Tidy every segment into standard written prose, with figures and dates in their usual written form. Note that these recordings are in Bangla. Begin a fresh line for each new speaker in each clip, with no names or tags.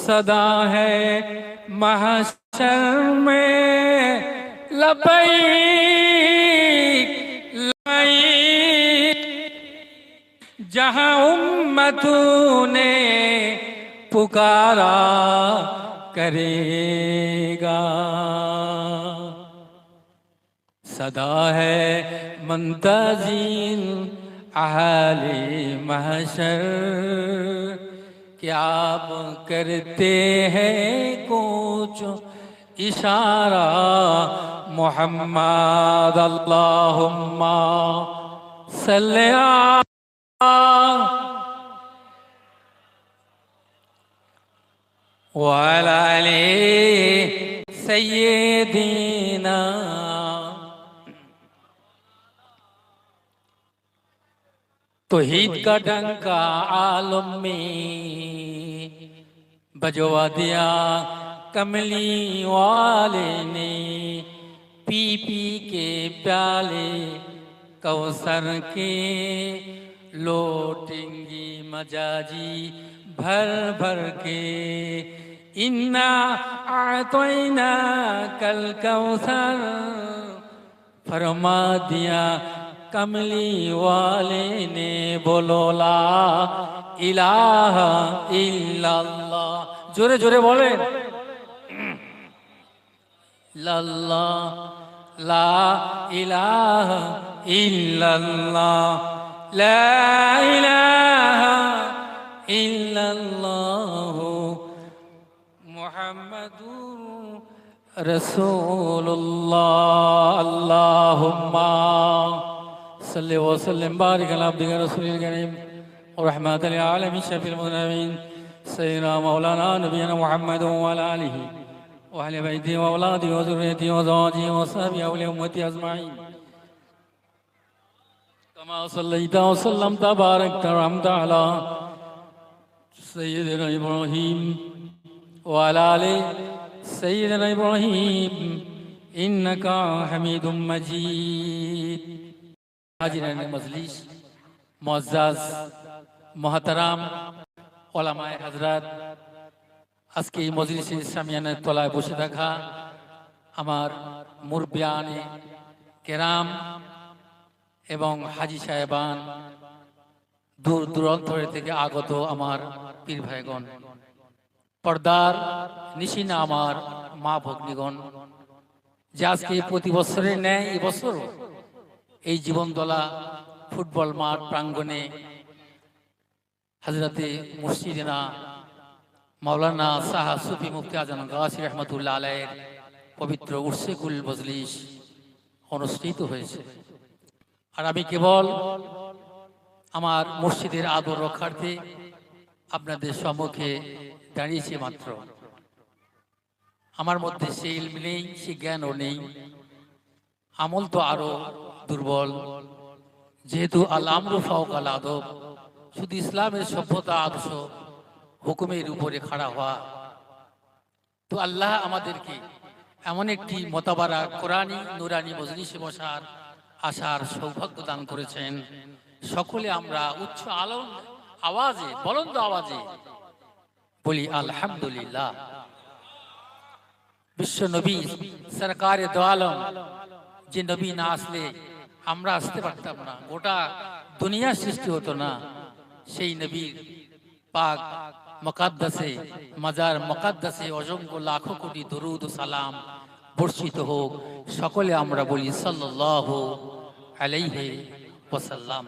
सदा है महशर में लबैक लबैक, जहां उम्मतों ने पुकारा करेगा। सदा है मुंतज़िर अहले महशर, क्या आप करते हैं कुछ इशारा। मोहम्मद अल्लाहुम्मा सल्ले वअला आले सय्यिदीना। तौहीद का डंका आलम में बजवा दिया कमली वाले ने, पी पी के प्याले कौसर के लौटेंगी मजाजी भर भर के। इन्ना आतैना कल कौसर, फरमा दिया कमली वाले ने। बोलो ला इलाहा इल्लल्लाह, जोरे जोरे बोले लल्लाह ला इलाहा इल्लल्लाह, ला इलाहा इल्लल्लाह मुहम्मदुर रसूलुल्लाह। अल्लाहुम्मा सल्लि व सल्लिम बारिक अला अब्दिका रसूलिल करीम व रहमतल लिल आलमीन शफील मुज़निबीन सय्यिदना मौलाना नबियना मुहम्मद व अला आलिहि व अहलि बैतिहि व औलादिहि व ज़ुर्रिय्यतिहि व अज़वाजिहि व असहाबिहि व अहलि उम्मति अजमाइन। कमा सल्लैता व सल्लमता बारकता व रहमता अला सय्यिदिना इब्राहीम व अला आलि सय्यिदिना इब्राहीम इन्नका हमीदुम मजीद। हाजिरान मजलिस, मुअज़्ज़ज़ मोहतरम ওলামায়ে হযরত, আজকে এই মজলিসে সামিয়ানার তলায় বসে থাকা আমার মুরব্বিয়ানে কেরাম এবং হাজী সাহেবান, দূর দূরান্ত থেকে আগত আমার পীর ভাইগণ, পর্দার নিশিনা আমার মা ভগ্নীগণ, যে আজকে প্রতি বছরের ন্যায় এবছর এই জীবনদলা ফুটবল মাঠ প্রাঙ্গণে হযরতে মুর্শিদিনা মাওলানা সাহা সুফি মুফতি আজম গাছি রহমতুল্লাহ আলাইহির পবিত্র উরসে কুল মজলিস অনুষ্ঠিত হয়েছে। আর আমি কেবল আমার মুর্শিদের আদর রক্ষার্থে আপনাদের সম্মুখে দাঁড়িয়েছি মাত্র। আমার মধ্যে সে ইলম নেই, সে জ্ঞানও নেই, আমল তো আরো দুর্বল। যেহেতু আল আমরু ফাওকাল আদব, শুধু ইসলামের সভ্যতা আদর্শ হুকুমের উপরে খাড়া হওয়া, তো আল্লাহ আমাদেরকে এমন একটি মোতাবারা কোরআনী নুরানি মজলিসে বসার আসার সৌভাগ্য দান করেছেন। সকলে আমরা উচ্চ আওয়াজে, বলন্দ আওয়াজে বলি আলহামদুলিল্লাহ। বিশ্ব নবী সরকারে দো আলম, যে নবী না আসলে আমরা আসতে পারতাম না, গোটা দুনিয়া সৃষ্টি হতো না। সেই নবীর পাক মুকাদ্দাসে মাজার মুকাদ্দাসে অসংখ্য লাখো কোটি দরুদ ও সালাম বর্ষিত হোক। সকলে আমরা বলি সাল্লাল্লাহু আলাইহি ওয়াসাল্লাম।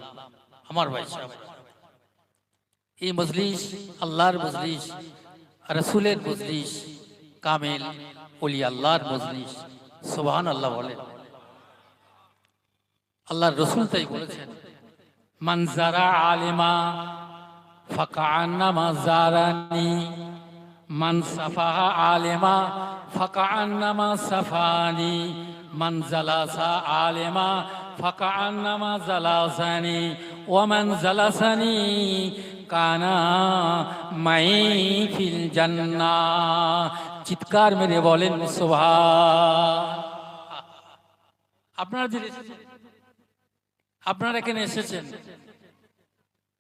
আমার ভাই সাহেব, এই মজলিস আল্লাহর মজলিস, রাসূলের মজলিস, কামেল ওলি আল্লাহর মজলিস। সুবহানাল্লাহ বলেন। আল্লাহর রাসূল তাই বলেছেন, মান যারা আলিমা ফাকান্নামা যারানি, মান সাফাহা আলিমা ফাকান্নামা সাফানি, মান জালাসা আলিমা ফাকান্নামা জালাসানি, ওয়া মান জালাসানি কানা মাই ফিল জান্নাহ। চিৎকার মেরে বলেন সুবহান। আপনারা যে আপনারা এখানে এসেছেন,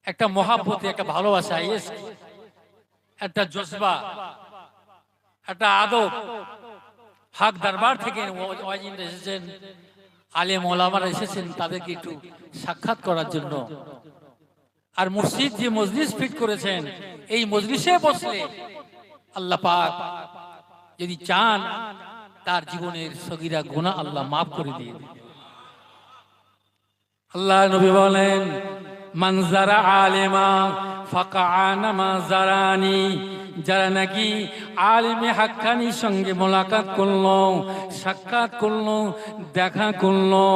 একটা মহাব্বতে, একটা ভালোবাসা, একটা জজবা, একটা আদব। হক দরবার থেকে ওয়াজিনরা এসেছেন, আলেম ওলামারা এসেছেন, তাদেরকে একটু সাক্ষাৎ করার জন্য। আর মুর্শিদ যে মজলিস ফিট করেছেন, এই মজলিসে বসলে আল্লাহ পাক যদি চান তার জীবনের সগীরা গুনাহ আল্লাহ মাফ করে দিয়ে দেন। আল্লাহ নবী বলেন, মান যারা আলেমা ফাকাআনামা যারানি, যারা নাকি আলেমে হাক্কানির সঙ্গে মোলাকাত করলো, সাক্ষাৎ করলো, দেখা করলো,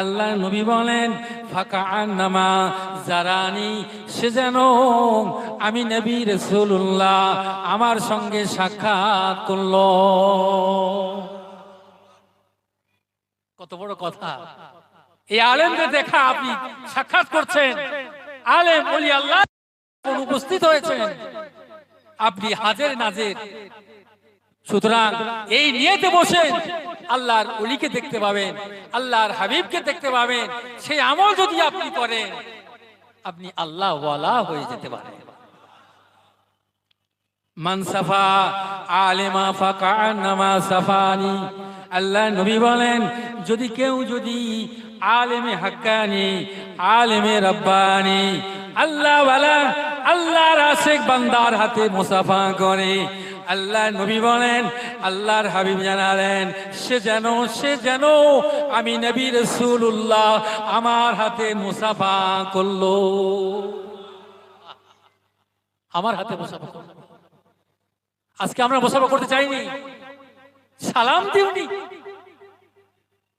আল্লাহ নবী বলেন ফাকাআনামা যারানি, সে যেন আমি নবী রাসূলুল্লাহ আমার সঙ্গে সাক্ষাৎ করলো। কত বড় কথা! এই আলেমদের দেখা আপনি সাক্ষাৎ করছেন, আলেম ওলি আল্লাহ উপস্থিত হয়েছেন, আপনি হাজের নাজের। সুতরাং এই নিয়তে বসেন, আল্লাহর ওলিকে দেখতে পাবেন, আল্লাহর হাবিবকে দেখতে পাবেন। সেই আমল যদি আপনি করেন, আপনি আল্লাহ ওয়ালা হয়ে যেতে পারেন। মান সাফা আলেমা ফাকাআন্নামা সাফানি, আল্লাহ নবী বলেন, যদি কেউ যদি আলেমে হাক্কানি, আলেমে রব্বানি, আল্লাহ ওয়ালা, আল্লাহর আশিক বান্দার হাতে মুসাফা করে, আল্লাহ নবী বলেন, আল্লাহর হাবিব জানালেন, সে যেন আমি নবী রাসূলুল্লাহ আমার হাতে মুসাফা করলো, আমার হাতে মুসাফা করলো। আজকে আমরা মুসাফা করতে চাইনি, সালাম দিওনি।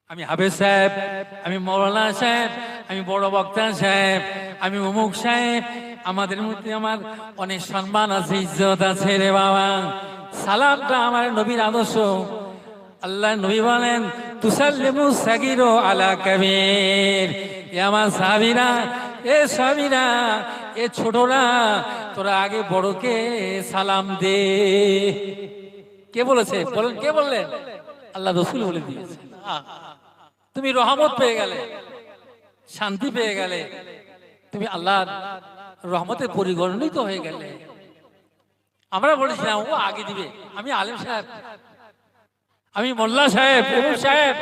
আমি হাফেজ সাহেব, আমি মৌলানা সাহেব, আমি বড় বক্তা সাহেব, আমি অমুক সাহেব, আমাদের মধ্যে আমার অনেক সম্মান আছে, ইজ্জত আছে রে বাবা। সালামটা আমার নবীর আদর্শ। আল্লাহ নবী বলেন, তুসাল্লিমু সাগীরু আলা কাবীর, এ আমার সাহাবীরা, এ সাহাবীরা, এ ছোটরা, তোরা আগে বড়কে সালাম দে। কে বলেছে? বলেন, কে বললেন? আল্লাহ রাসূল বলে দিয়েছে। তুমি রহমত পেয়ে গেলে, শান্তি পেয়ে গেলে, তুমি আল্লাহর রহমতের পরিগণিত হয়ে গেলে। আমরা বলেছিলাম ও আগে দিবে, আমি আলেম সাহেব, আমি মোল্লা সাহেব, অমুক সাহেব,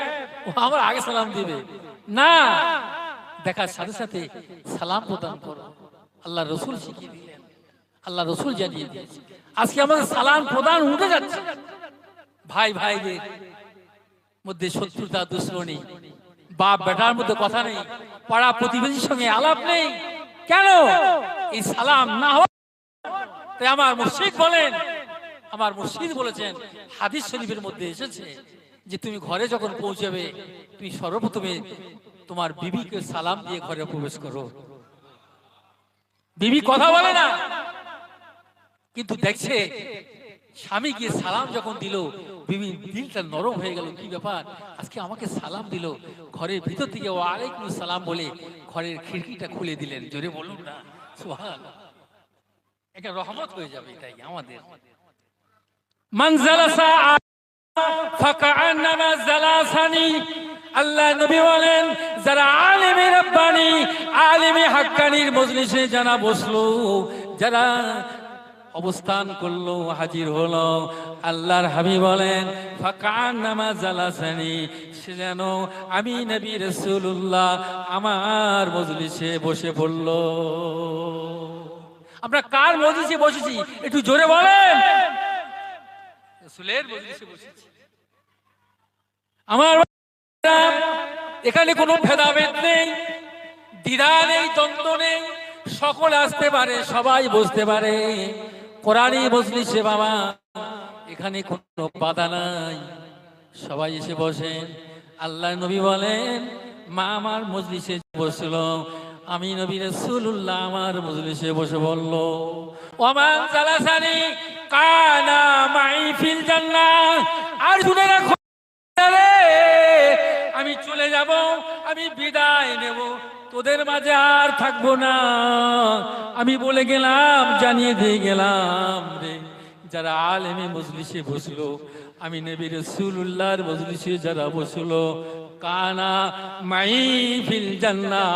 ও আমার আগে সালাম দিবে না। দেখার সাথে সাথে সালাম প্রদান করো। আল্লাহ রসুল শিখিয়ে দিলেন, আল্লাহ রসুল জানিয়ে দিয়েছে। আজকে আমাদের সালাম প্রদান উঠে যাচ্ছে। ভাই ভাইদের মধ্যে শত্রুতা, দুশ্মনী, বাপ বেটার মধ্যে কথা নেই, পাড়া প্রতিবেশীর সঙ্গে আলাপ নেই। কেন? এই সালাম না হয়। তাই আমার মুর্শিদ বলেন, আমার মুর্শিদ বলেছেন, হাদিস শরীফের মধ্যে এসেছে যে তুমি ঘরে যখন পৌঁছাবে, তুমি সর্বপ্রথমে তোমার বিবিকে সালাম দিয়ে ঘরে প্রবেশ করো। বিবি কথা বলে না, কিন্তু দেখছে স্বামী গিয়ে সালাম যখন দিল, বিবি দিলটা নরম হয়ে গেল। কি ব্যাপার, আজকে আমাকে সালাম দিল। ঘরের ভিতর থেকে ওয়ালাইকুম সালাম বলে ঘরের খিড়কিটা খুলে দিলেন। জোরে বলুন না সুবহানাল্লাহ। এটা রহমত হয়ে যাবে। এটাই আমাদের মান জালাসা ফাকাআন্নামা জালাসানি। আল্লাহ নবী বলেন, যারা আলেমে রব্বানি, আলেমে হাক্কানির মজলিসে যারা বসলো, যারা অবস্থান করলো, হাজির হলো, আল্লাহর হাবিব বলেন ফাকাআন্নামা জালাসানি, সে যেন আমি নবী রাসূলুল্লাহ আমার মজলিসে বসে পড়লো। আমরা কার মজলিসে বসেছি একটু জোরে বলেন? রাসূলের মজলিসে বসেছি। আমার এখানে কোনো ভেদাভেদ নেই, দ্বিধা নেই, দ্বন্দ্ব নেই, সকল আসতে পারে, সবাই বসতে পারে কোরআনী মজলিসে। বাবা, এখানে কোনো বাধা নাই, সবাই এসে বসেন। আল্লাহ নবী বলেন, মা আমার মজলিসে বসল, আমি নবী রাসূলুল্লাহ আমার মজলিসে বসে বলল, ওমান জালাসানি কানা মাই ফিল জান্নাহ। আর শুনে রাখো, আমি চলে যাব, আমি বিদায় নেব, তোদের মাঝে আর থাকবো না। আমি বলে গেলাম, জানিয়ে দিয়ে গেলাম রে, যারা আলেমে মজলিসে বসলো, আমি নবী রাসূলুল্লাহর মজলিসে যারা বসলো, কানা মাই ফিল জান্নাহ,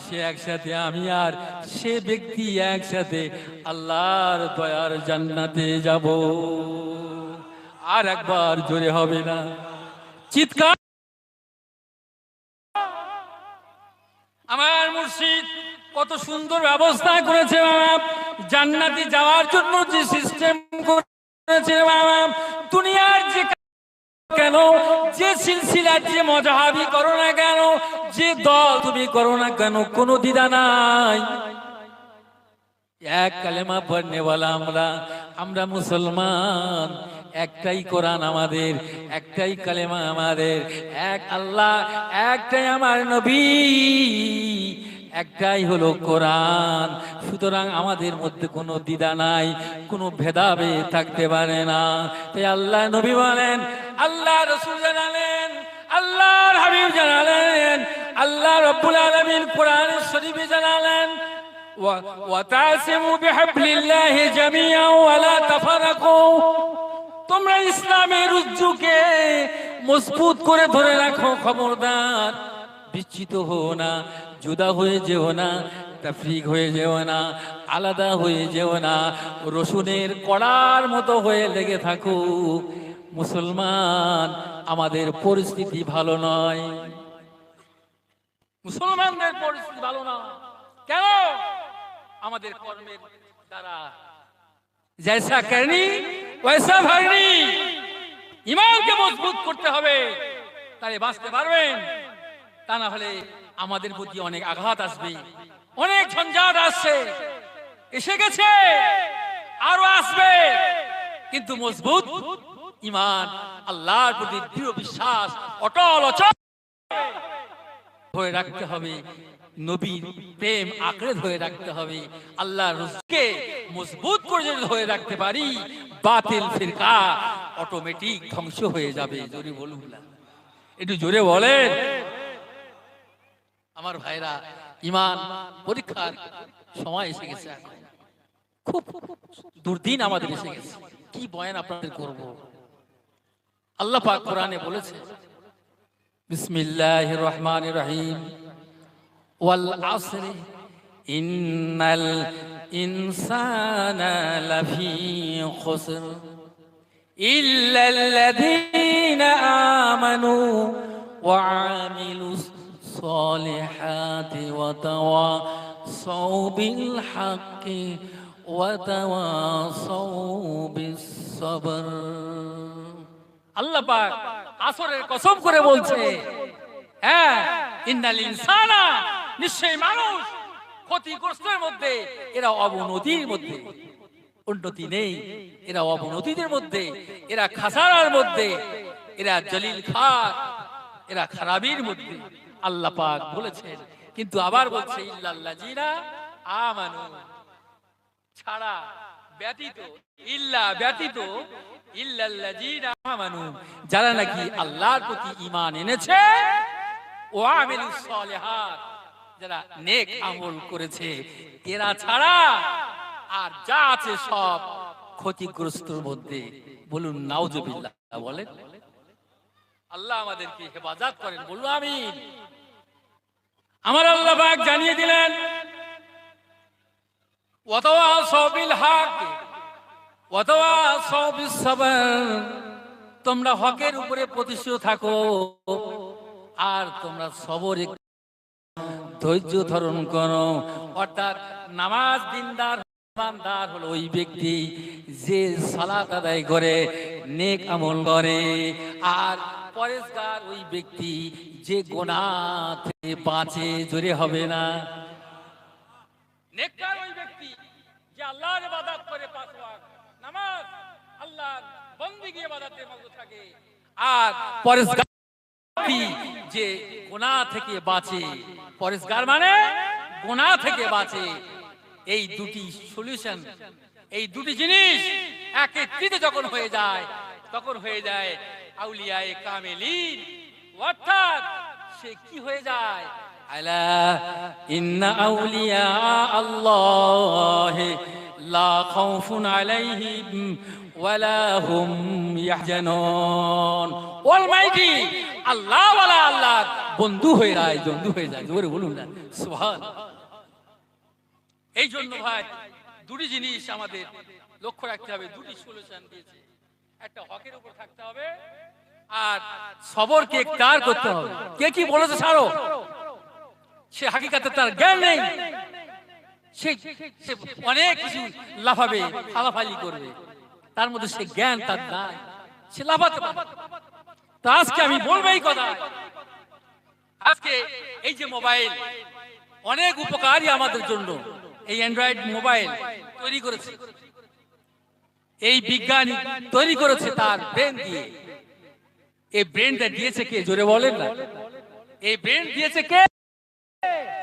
সে একসাথে, আমি আর সে ব্যক্তি একসাথে আল্লাহর দয়ার জান্নাতে যাব। আর একবার জোরে হবে না চিৎকার। আমার মুর্শিদ কত সুন্দর ব্যবস্থা করেছে বাবা, জান্নাতে যাওয়ার জন্য যে সিস্টেম করেছে বাবা, দুনিয়ার যে কেন, যে সিলসিলার যে মজাহাবি করো না কেন, যে দল তুমি করো না কেন, কোনো দ্বিধা নাই। এক কালেমা পড়নেওয়ালা আমরা মুসলমান, একটাই কোরআন আমাদের, একটাই কালেমা আমাদের, এক আল্লাহ, একটাই আমার নবী, একটাই হলো কোরআন। সুতরাং আমাদের মধ্যে কোনো দ্বিধা নাই, কোনো ভেদাভেদ থাকতে পারে না। তাই আল্লাহ নবী বলেন, আল্লাহ রাসূল জানালেন, আল্লাহর হাবিব জানালেন, আল্লাহ রাব্বুল আলামিন কোরআন শরীফে জানালেন, ওয়াতাসিমু বিহাবলিল্লাহি জামিআন ওয়া লা তাফারাকু, তোমরা ইসলামের রজ্জুকে মজবুত করে ধরে রাখো, খবরদার বিচ্ছিত হও না, জুদা হয়ে যেও না, তাফরিক হয়ে যেও না, আলাদা হয়ে যেও না, রসুনের কড়ার মতো হয়ে লেগে থাকো। মুসলমান, আমাদের পরিস্থিতি ভালো নয়, মুসলমানদের পরিস্থিতি ভালো না। কেন? আমাদের কর্মের দ্বারা জৈসা করনি ওইসা ভরনি। ঈমানকে মজবুত করতে হবে, তাহলে বাঁচতে পারবেন। তা না হলে আমাদের প্রতি অনেক আঘাত আসবে, অনেক ঝঞ্ঝাট আসছে, এসে গেছে, আরো আসবে। কিন্তু মজবুত ঈমান, আল্লাহর প্রতি দৃঢ় বিশ্বাস অটল অচল ধরে রাখতে হবে, নবীর প্রেম আঁকড়ে ধরে রাখতে হবে। আল্লাহর রাসূলকে মজবুত করে যদি ধরে রাখতে পারি, বাতিল ফিরকা অটোমেটিক ধ্বংস হয়ে যাবে। জোরে বলুন না, একটু জোরে বলেন। আমার ভাইরা, ঈমান পরীক্ষার সময় এসে গেছে, খুব দুর্দিন আমাদের এসে গেছে। কি বয়ান আপনাদের করব? আল্লাহ পাক কোরআনে বলেছে, বিসমিল্লাহির রহমানির রহিম, ওয়াল আসরি ইন্নাল ইনসানা লাফি খুসর ইল্লাল্লাযীনা আমানু ওয়া আমিলুস সালিহাতি ওয়া তাওয়াসাউ বিল হাক্কি ওয়া তাওয়াসাউ বিস সবর। আল্লাহ পাক আসরের কসম করে বলছে, হ্যাঁ, ইন্নাল ইনসানা, নিশ্চয়ই মানুষ ক্ষতিগ্রস্তের মধ্যে, এরা অবনতির মধ্যে, উন্নতি নেই, এরা অবনতিদের মধ্যে, এরা খাসারার মধ্যে, এরা জলিল খার, এরা খারাপির মধ্যে আল্লাহ পাক বলেছেন। কিন্তু আবার বলছে ইল্লাল্লাযীনা আমানু, ছাড়া ব্যতীত, ইল্লা ব্যতীত, ইল্লাল্লাযীনা আমানু, যারা নাকি আল্লাহর প্রতি ঈমান এনেছে, ওয়া আমিলুস সালিহাত, যারা নেক আমল করেছে, এরা ছাড়া আর যা আছে সব ক্ষতিগ্রস্তর মধ্যে। বলুন নাউজুবিল্লাহ, বলেন। আল্লাহ আমাদেরকে হেফাজত করেন, বলুন আমিন। আমার আল্লাহ পাক জানিয়ে দিলেন, ওয়া তাওয়াসাউ বিল হক ওয়া তাওয়াসাউ বিস সবর, তোমরা হকের উপরে প্রতিষ্ঠিত থাকো, আর তোমরা সবরে ধৈর্য ধারণ করো। অর্থাৎ নামাজ দিনদার ইমানদার হলো ওই ব্যক্তি যে সালাত আদায় করে, নেক আমল করে, আর পরেশগার ওই ব্যক্তি যে গুনাহ থেকে বাঁচে। জোরে হবে না? নেককার ওই ব্যক্তি যে আল্লাহর ইবাদত করে, পাঁচ ওয়াক্ত নামাজ, আল্লাহর বন্দেগী ইবাদতে মগ্ন থাকে, আর পরেশগার যে গুনাহ থেকে বাঁচে। পরেশগার মানে গুনাহ থেকে বাঁচে। এই দুটি সলিউশন, এই দুটি জিনিস একত্রিত যখন হয়ে যায়, তখন হয়ে যায় আউলিয়ায়ে কামেলিন। অর্থাৎ সে কি হয়ে যায়? আলা ইন্না আউলিয়া আল্লাহি লা খাউফুন আলাইহিম ওয়ালা হুম ইয়াহজানুন। অলমাইটি আল্লাহ ওয়ালা আল্লাহ বন্ধু হয়ে যায়, বন্ধু হয়ে যায়। জোরে বলুন না সুবহানাল্লাহ। এই জন্য ভাই দুটি জিনিস আমাদের লক্ষ্য রাখতে হবে, দুটি সলিউশন দিয়েছে। একটা হকের উপর থাকতে হবে আর সবরকে ইখতিয়ার করতে হবে। কে কি বলেছে ছাড়ো, সে হাকিকাতে তার জ্ঞান নেই, সে অনেক কিছু লাফাবে, ফালাফালি করবে, তার মধ্যে সে জ্ঞান তার নাই, সে লাফাতে পারে। তো আজকে আমি বলবো এই কথা, আজকে এই যে মোবাইল অনেক উপকারী আমাদের জন্য, এই অ্যান্ড্রয়েড মোবাইল তৈরি করেছে, এই বিজ্ঞানী তৈরি করেছে তার ব্রেন দিয়ে। এই ব্রেনটা দিয়েছে কে, জোরে বলেন না? এই ব্রেন দিয়েছে কে?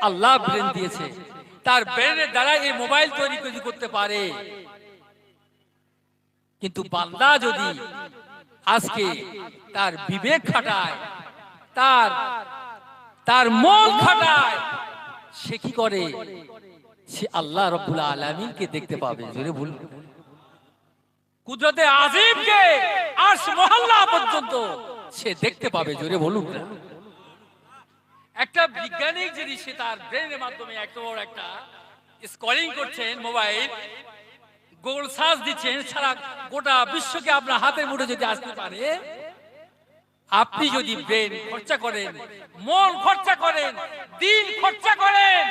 আল্লাহ ব্রেন দিয়েছে। তার ব্রেনের দ্বারা এই মোবাইল তৈরি করতে পারে। কিন্তু বান্দা যদি আজকে তার বিবেক খাটায়, তার মন খাটায়, সে কি করে? সে আল্লাহ রাব্বুল আলামিনকে দেখতে পাবে। জোরে বলুন, কুদরতে আজিমকে, আরশ মহল্লা পর্যন্ত সে দেখতে পাবে। জোরে বলুন। একটা বিজ্ঞানিক যদি সে তার ব্রেনের মাধ্যমে এত বড় একটা স্কোরিং করছেন, মোবাইল গুগল সার্চ দিচ্ছেন, সারা গোটা বিশ্বকে আপনার হাতের মুঠে যদি আসতে পারে, আপনি যদি ব্রেন খরচা করেন, মন খরচা করেন, দিন খরচা করেন,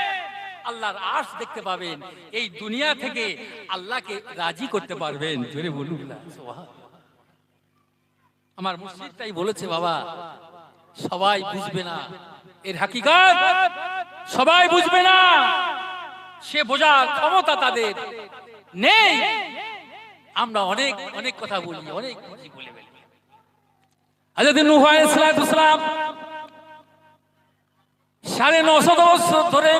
আল্লাহর আরশ দেখতে পাবেন। এই দুনিয়া থেকে আল্লাহকে রাজি করতে পারবেন। জোরে বলুন না সুবহান। আমার মুর্শিদ তাই বলেছে, বাবা সবাই বুঝবে না এর হাকিকত, সবাই বুঝবে না, সে বোঝার ক্ষমতা তাদের নেই। আমরা অনেক অনেক কথা বলি, অনেক কিছু বলে ফেলি। হযরত নূহ আলাইহিস সালাম 950 বছর ধরে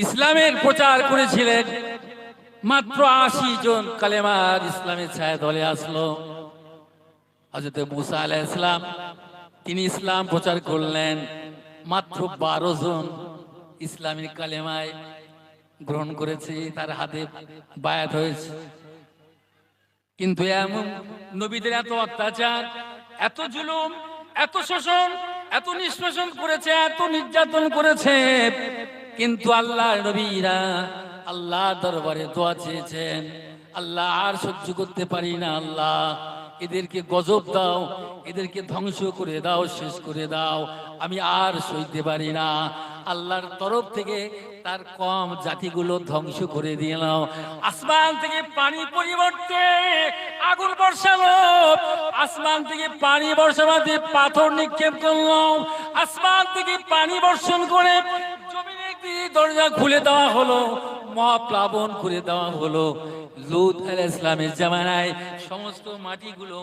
ইসলামের প্রচার করেছিলেন। মাত্র 80 জন কালেমার ইসলামের ছায়া দলে আসলো। হযরত মুসা আলাইহিস সালাম তিনি ইসলাম প্রচার করলেন, মাত্র 12 জন ইসলামের কালেমায় গ্রহণ করেছে, তার হাতে বায়াত হয়েছে। কিন্তু এমন নবীদের এত অত্যাচার, এত জুলুম, এত শোষণ, এত নিষ্পেষণ করেছে, এত নির্যাতন করেছে, কিন্তু আল্লাহর নবীরা আল্লাহ দরবারে দোয়া চেয়েছেন, আল্লাহ আর সহ্য করতে পারি না, আল্লাহ এদেরকে গজব দাও, এদেরকে ধ্বংস করে দাও, শেষ করে দাও, আমি আর সইতে পারি না। আল্লাহর তরফ থেকে তার কম জাতিগুলো ধ্বংস করে দিলাম। আসমান থেকে পানি পরিবর্তে আগুন বর্ষালো, আসমান থেকে পানি বর্ষাতে পাথর নিক্ষেপ করলাম, আসমান থেকে পানি বর্ষণ করে জমিনে দরজা খুলে দেওয়া হলো, মহাপ্লাবন করে দেওয়া হলো। লূত আলাইহিস সালামের জামানায় সমস্ত মাটিগুলো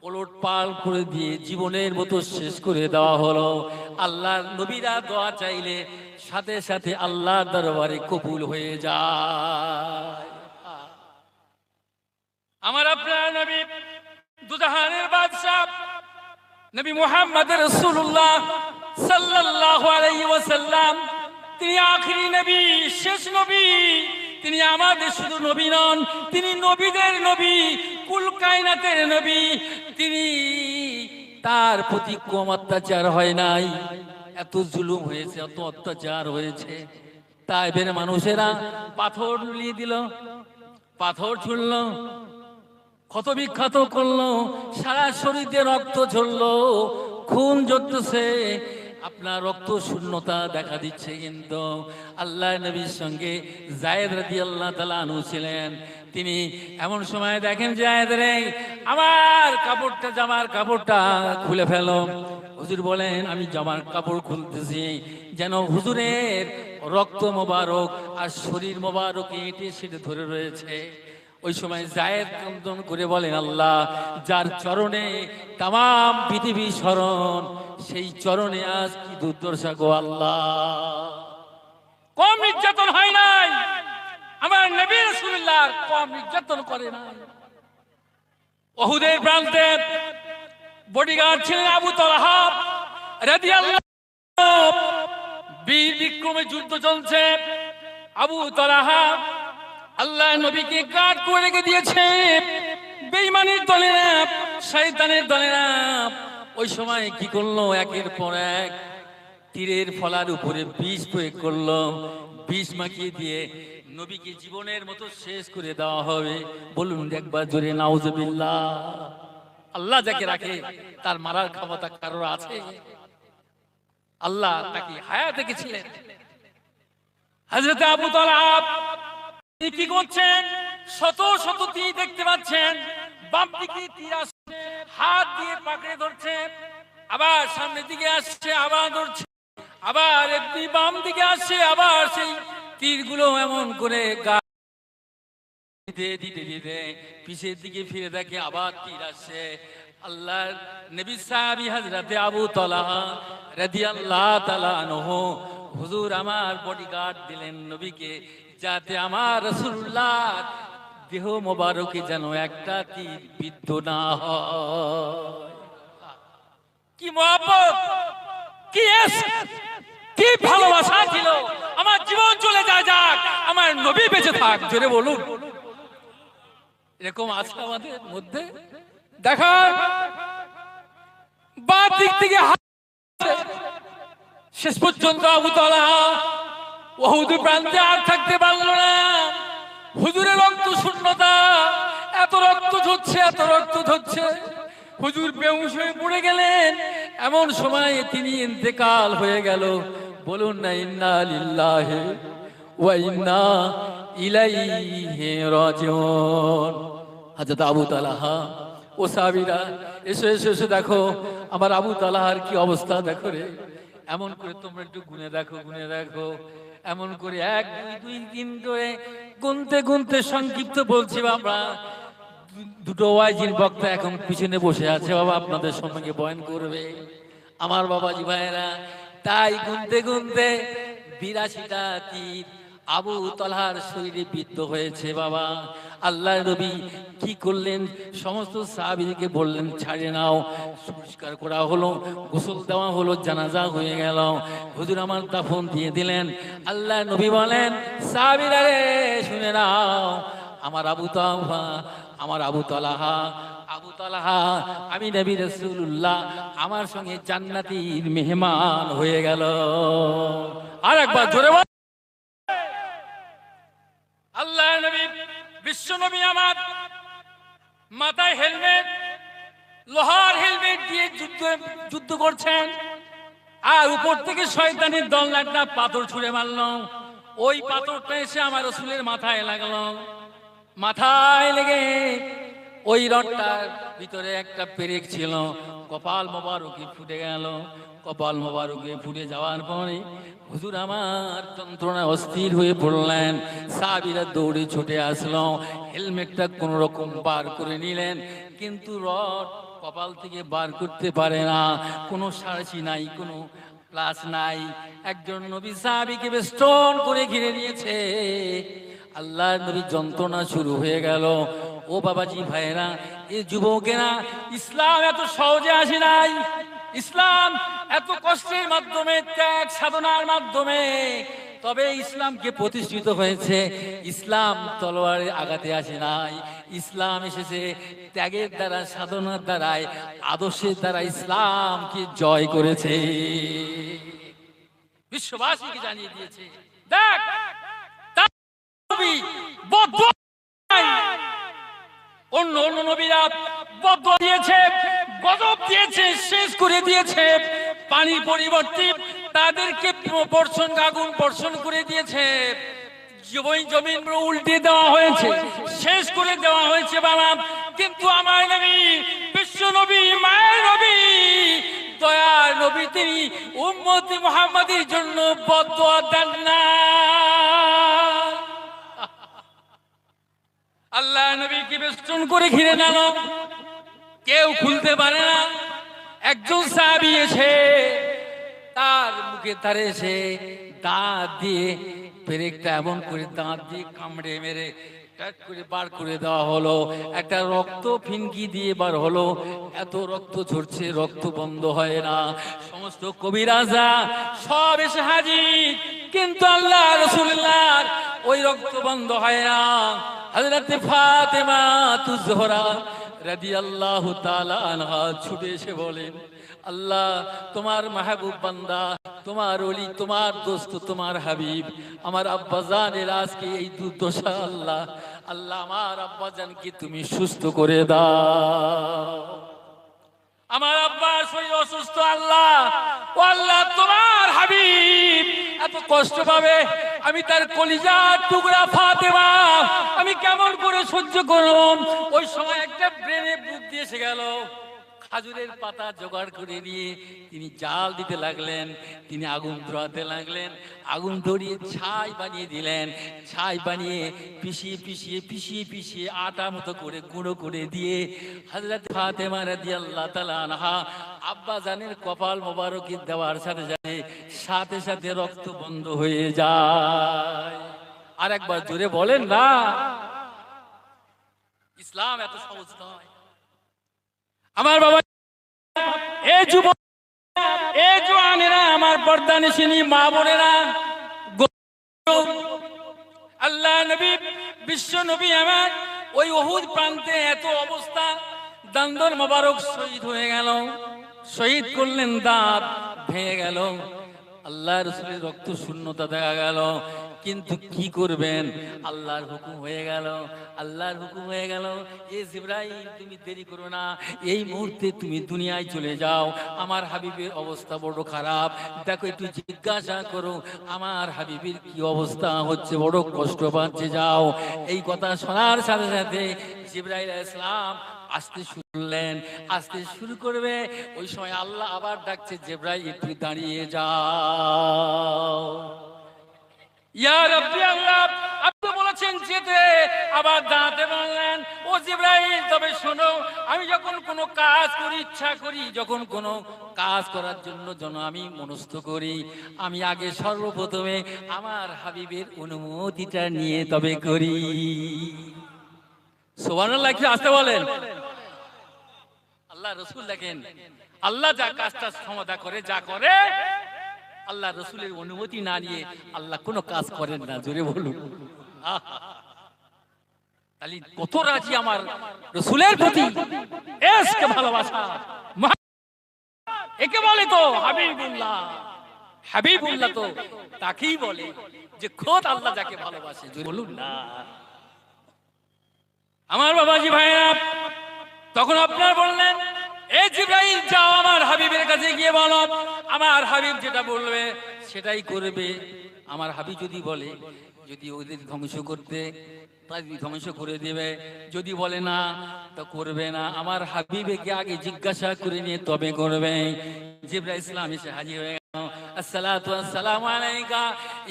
ওলটপাল করে দিয়ে জীবনের মতো শেষ করে দেওয়া হলো। আল্লাহর নবীরা দোয়া চাইলে সাথে সাথে আল্লাহর দরবারে কবুল হয়ে যায়। আমার আপনার নবী দুজাহানের বাদশা নবী মুহাম্মদ রাসূলুল্লাহ সাল্লাল্লাহু আলাইহি ওয়াসাল্লাম, তিনি আখেরি নবী, শেষ নবী। তিনি আমাদের শুধু নবী নন, তিনি নবীদের নবী, কুল কায়নাতের নবী। তিনি, তার প্রতি কম অত্যাচার হয় নাই, এত জুলুম হয়েছে, এত অত্যাচার হয়েছে। তাইবের মানুষেরা পাথর নিয়ে দিল, পাথর ছুড়ল, ক্ষত বিক্ষত করলো, সারা শরীরে রক্ত ঝরলো, খুন ঝরতেছে, আপনার রক্ত শূন্যতা দেখা দিচ্ছে। কিন্তু আল্লাহ নবীর সঙ্গে যায়েদ রাদিয়াল্লাহু তাআলা আনহু ছিলেন। তিনি এমন সময় দেখেন, যায়েদ রে আমার কাপড়টা, জামার কাপড়টা খুলে ফেলো। হুজুর বলেন, আমি জামার কাপড় খুলতেছি, যেন হুজুরের রক্ত মোবারক আর শরীর মোবারক এঁটে সেটে ধরে রয়েছে। ওই সময় যায়েদ ক্রন্দন করে বলেন, আল্লাহ যার চরণে তামাম পৃথিবী শরণ, সেই চরণে আজ কি দুর্দশা গো আল্লাহ। কম নির্যাতন হয় নাই, আমার নবী রাসূলুল্লাহ কম নির্যাতন করে নাই। উহুদের প্রান্তে বডিগার্ড ছিলেন আবু তালহা রাদিয়াল্লাহু আনহু, বীর বিক্রমে যুদ্ধ চলছে। আবু তালহা আল্লাহ নবীকে গার্ড করে রেখে দিয়েছে। বেঈমানের দলেরা, শয়তানের দলেরা ওই সময় কি করলো, একের পর এক তীরের ফলার উপরে বিষ প্রয়োগ করলো। বিষ মাখিয়ে দিয়ে নবীকে জীবনের মতো শেষ করে দেওয়া হবে। বলুন একবার জোরে নাউজুবিল্লাহ। আল্লাহ যাকে রাখে তার মারার ক্ষমতা কারোর আছে? আল্লাহ তাকে হায়াত রেখেছিলেন। হযরত আবু তালহাব কি করছেন? শত শত তীর দেখতে পাচ্ছেন, বাম দিকে তীর আসছে, হাত দিয়ে পাকড়ে ধরছেন, আবার সামনের দিকে আসছে, আবার ধরছে, আবার একটি বাম দিকে আসছে, আবার সেই তীরগুলো এমন করে দিতে দিতে দিতে পিছের দিকে ফিরে দেখে আবার তীর আসছে। আল্লাহর নবী সাহাবী হযরতে আবু তালহা রাদিয়াল্লাহু তাআলা আনহু হুজুর আমার বডিগার্ড দিলেন নবীকে, যাতে আমার রাসূলুল্লাহ দেহ মোবারকে যেন একটা তীর বিদ্ধ না হয়। কি মহব্বত, কি ভালোবাসা ছিল! আমার জীবন চলে যায় যাক, আমার নবী বেঁচে থাক। জোরে বলুন। এরকম আছে আমাদের মধ্যে? দেখা বাঁ দিক থেকে শেষ পর্যন্ত আবু তালহা উহুদ প্রান্তে আর থাকতে পারল না। হুজুরের রক্ত শূন্যতা, এত রক্ত ঝরছে, এত রক্ত ঝরছে, হুজুর বেহুশ হয়ে পড়ে গেলেন। এমন সময় তিনি ইন্তেকাল হয়ে গেল। বলুন না ইন্না লিল্লাহি ওয়া ইন্না ইলাইহি রাজিউন। হযরত আবু তালহা ও সাহাবীরা, এসো এসো এসো, দেখো আমার আবু তালহার কি অবস্থা, দেখো রে। এমন করে তোমরা একটু গুনে দেখো, গুনে দেখো। এমন করে 1 2 3 করে গুনতে গুনতে সংক্ষিপ্ত বলছি বাবা। দুটো ওয়াইজির বক্তা এখন পিছনে বসে আছে বাবা, আপনাদের সঙ্গে বয়ান করবে আমার বাবাজি ভাইয়েরা। তাই গুনতে গুনতে 82টা তীর আবু তালহার শরীরে বিদ্ধ হয়েছে বাবা। আল্লাহ নবী কি করলেন? সমস্ত সাহাবীদেরকে বললেন ছাড়ে নাও। সংস্কার করা হলো, গোসল দেওয়া হলো, জানাজা হয়ে গেল। হুজুর আমার দাফন দিয়ে দিলেন। আল্লাহ নবী বলেন সাহাবীরা রে শুনে নাও, আমার আবু তালহা, আমার আবু তালহা, আবু তালহা আমি নবী রাসূলুল্লাহ আমার সঙ্গে জান্নাতীর মেহমান হয়ে গেল। আর একবার জোরে বল। আল্লাহ নবী, বিশ্ব নবী আমার মাথায় হেলমেট, লোহার হেলমেট দিয়ে যুদ্ধ করছেন, আর উপর থেকে শয়তানের দল একটা পাথর ছুঁড়ে মারলো। ওই পাথরটা এসে আমার রাসূলের মাথায় লাগলো। মাথায় লেগে ওই রডটার ভিতরে একটা পেরেক ছিল, কপাল মোবারকে ফুটে গেল। কপাল মোবারকে ফুটে যাওয়ার পরে হুজুর আমার যন্ত্রণা অস্থির হয়ে পড়লেন। সাহাবীরা দৌড়ে ছুটে আসলো, হেলমেটটা কোন রকম বার করে নিলেন, কিন্তু রড কপাল থেকে বার করতে পারে না। কোনো সাহসী নাই, কোনো প্লাস নাই। একজন নবী সাহাবীকে বেষ্টন করে ঘিরে নিয়েছে। আল্লাহ নবী যন্ত্রণা শুরু হয়ে গেল। ও বাবাজি ভাইয়েরা, এই যুবকেরা, ইসলাম এত সহজে আসে নাই। ইসলাম এত কষ্টের মাধ্যমে, ত্যাগ সাধনার মাধ্যমে তবে ইসলামকে প্রতিষ্ঠিত হয়েছে। ইসলাম তলোয়ারে আঘাতে আসে নাই। ইসলাম এসেছে ত্যাগের দ্বারা, সাধনার দ্বারাই, আদর্শের দ্বারা ইসলামকে জয় করেছে, বিশ্ববাসীকে জানিয়ে দিয়েছে। দেখ অন্য অন্য নবীরা বদদুয়া দিয়েছে, গজব দিয়েছে, শেষ করে দিয়েছে। পানির পরিবর্তে তাদেরকে বর্ষণ, আগুন বর্ষণ করে দিয়েছে। জমিন উল্টে দেওয়া হয়েছে, শেষ করে দেওয়া হয়েছে বাবা। কিন্তু আমার নবী, বিশ্ব নবী, মায়ের নবী, দয়ার নবী, তিনি উম্মতি মুহাম্মাদের জন্য বদদুয়া দেন না। আল্লাহ নবীকে বেষ্টন করে ঘিরে নিল, কেউ খুলতে পারে না। একজন সাহাবী এসে তার মুখে তারে এসে দাঁত দিয়ে পেরেকটা এমন করে দাঁত দিয়ে কামড়ে মেরে করে বার করে দেওয়া হলো। একটা রক্ত ফিনকি দিয়ে বার হলো। এত রক্ত ঝরছে, রক্ত বন্ধ হয় না। সমস্ত কবিরাজা সব এসে হাজির, কিন্তু আল্লাহ রাসূলুল্লাহর ওই রক্ত বন্ধ হয় না। হযরত ফাতেমা তুজহরা রাদিয়াল্লাহু তাআলা আনহা ছুটে এসে বলেন, আল্লাহ তোমার মাহবুব বান্দা, তোমার ওলি, তোমার দোস্ত, তোমার হাবিব, আমার আব্বাজানের আজকে এই দুর্দশা, আল্লাহ আল্লাহ আমার আব্বাজানকে তুমি সুস্থ করে দাও। আমার আব্বা শরীর অসুস্থ, আল্লাহ ও আল্লাহ তোমার হাবিব এত কষ্ট পাবে, আমি তার কলিজার টুকরা ফাতেমা আমি কেমন করে সহ্য করব। ওই সময় একটা ব্রেনে বুদ্ধি এসে গেল, খাজুরের পাতা জোগাড় করে নিয়ে তিনি জাল দিতে লাগলেন, তিনি আগুন ধরাতে লাগলেন, আগুন ধরিয়ে ছাই বানিয়ে দিলেন, ছাই বানিয়ে পিষিয়ে পিষিয়ে পিষিয়ে পিষিয়ে আটা মতো করে গুঁড়ো করে দিয়ে হযরত ফাতেমা রাদিয়াল্লাহু তাআলা আনহা আব্বা জানের কপাল মোবারকে দেওয়ার সাথে সাথে সাথে সাথে রক্ত বন্ধ হয়ে যায়। আর একবার জোরে বলেন না, ইসলাম এত সহজ নয়। আমার বাবা, এ যুবক, এ জওয়ানেরা, আমার পর্দানিশিনী মা বোনেরা, আল্লাহ নবী, বিশ্ব নবী আমার ওই উহুদ প্রান্তে এত অবস্থা, দান্দর মোবারক শহীদ হয়ে গেল, শহীদ করলেন, দাঁত ভেঙে গেল, আল্লাহ রাসূলের রক্ত শূন্যতা দেখা গেল। কিন্তু কি করবেন, আল্লাহর হুকুম হয়ে গেল, আল্লাহর হুকুম হয়ে গেল, এ জিবরাইল তুমি দেরি করো না, এই মুহূর্তে তুমি দুনিয়ায় চলে যাও, আমার হাবিবের অবস্থা বড় খারাপ, দেখো একটু জিজ্ঞাসা করো আমার হাবিবের কি অবস্থা হচ্ছে, বড় কষ্ট পাচ্ছে, যাও। এই কথা শোনার সাথে সাথে জিবরাইল আলাইহিস সালাম আসতে শুনলেন, আসতে শুরু করবে। ওই সময় আল্লাহ আবার ডাকছে, জিবরাইল একটু দাঁড়িয়ে যাও। ইয়া রাব্বি আল্লাহ, আপনি বলেছেন যেতে, আবার দাঁড়াতে বললেন। ও জিবরাইল, তবে শোনো, আমি যখন কোনো কাজ করি, ইচ্ছা করি, যখন কোনো কাজ করার জন্য আমি মনস্থ করি, আমি আগে সর্বপ্রথমে আমার হাবিবের অনুমতিটা নিয়ে তবে করি। সুবহানাল্লাহ, কি আসতে বলেন। আল্লাহ রাসূল দেখেন, আল্লাহ যা কাজটা সমাধা করে, যা করে, আল্লাহ রাসূলের অনুমতি না নিয়ে আল্লাহ কোনো কাজ করেন না। জোরে বলুন, তাহলে কত রাজি আমার রাসূলের প্রতি, এসকে ভালোবাসা, একে বলে তো হাবিবুল্লাহ। হাবিবুল্লাহ তো তাকেই বলে যে খোদ আল্লাহ যাকে ভালোবাসে। জোরে বলুন না। আমার বাবাজি ভাইরা, তখন আপনার বললেন, এ জিবরাইল যাও আমার হাবিবের কাছে গিয়ে বলো, আমার হাবিব যেটা বলবে সেটাই করবে। আমার হাবিব যদি বলে, যদি ওদের ধ্বংস করতে, তাই ধ্বংস করে দেবে, যদি বলে না তো করবে না। আমার হাবিবকে আগে জিজ্ঞাসা করে নিয়ে তবে করবে। জিবরাইল ইসলাম এসে হাজির হয়ে গেল। আসসালাতু ওয়াসসালামু আলাইকা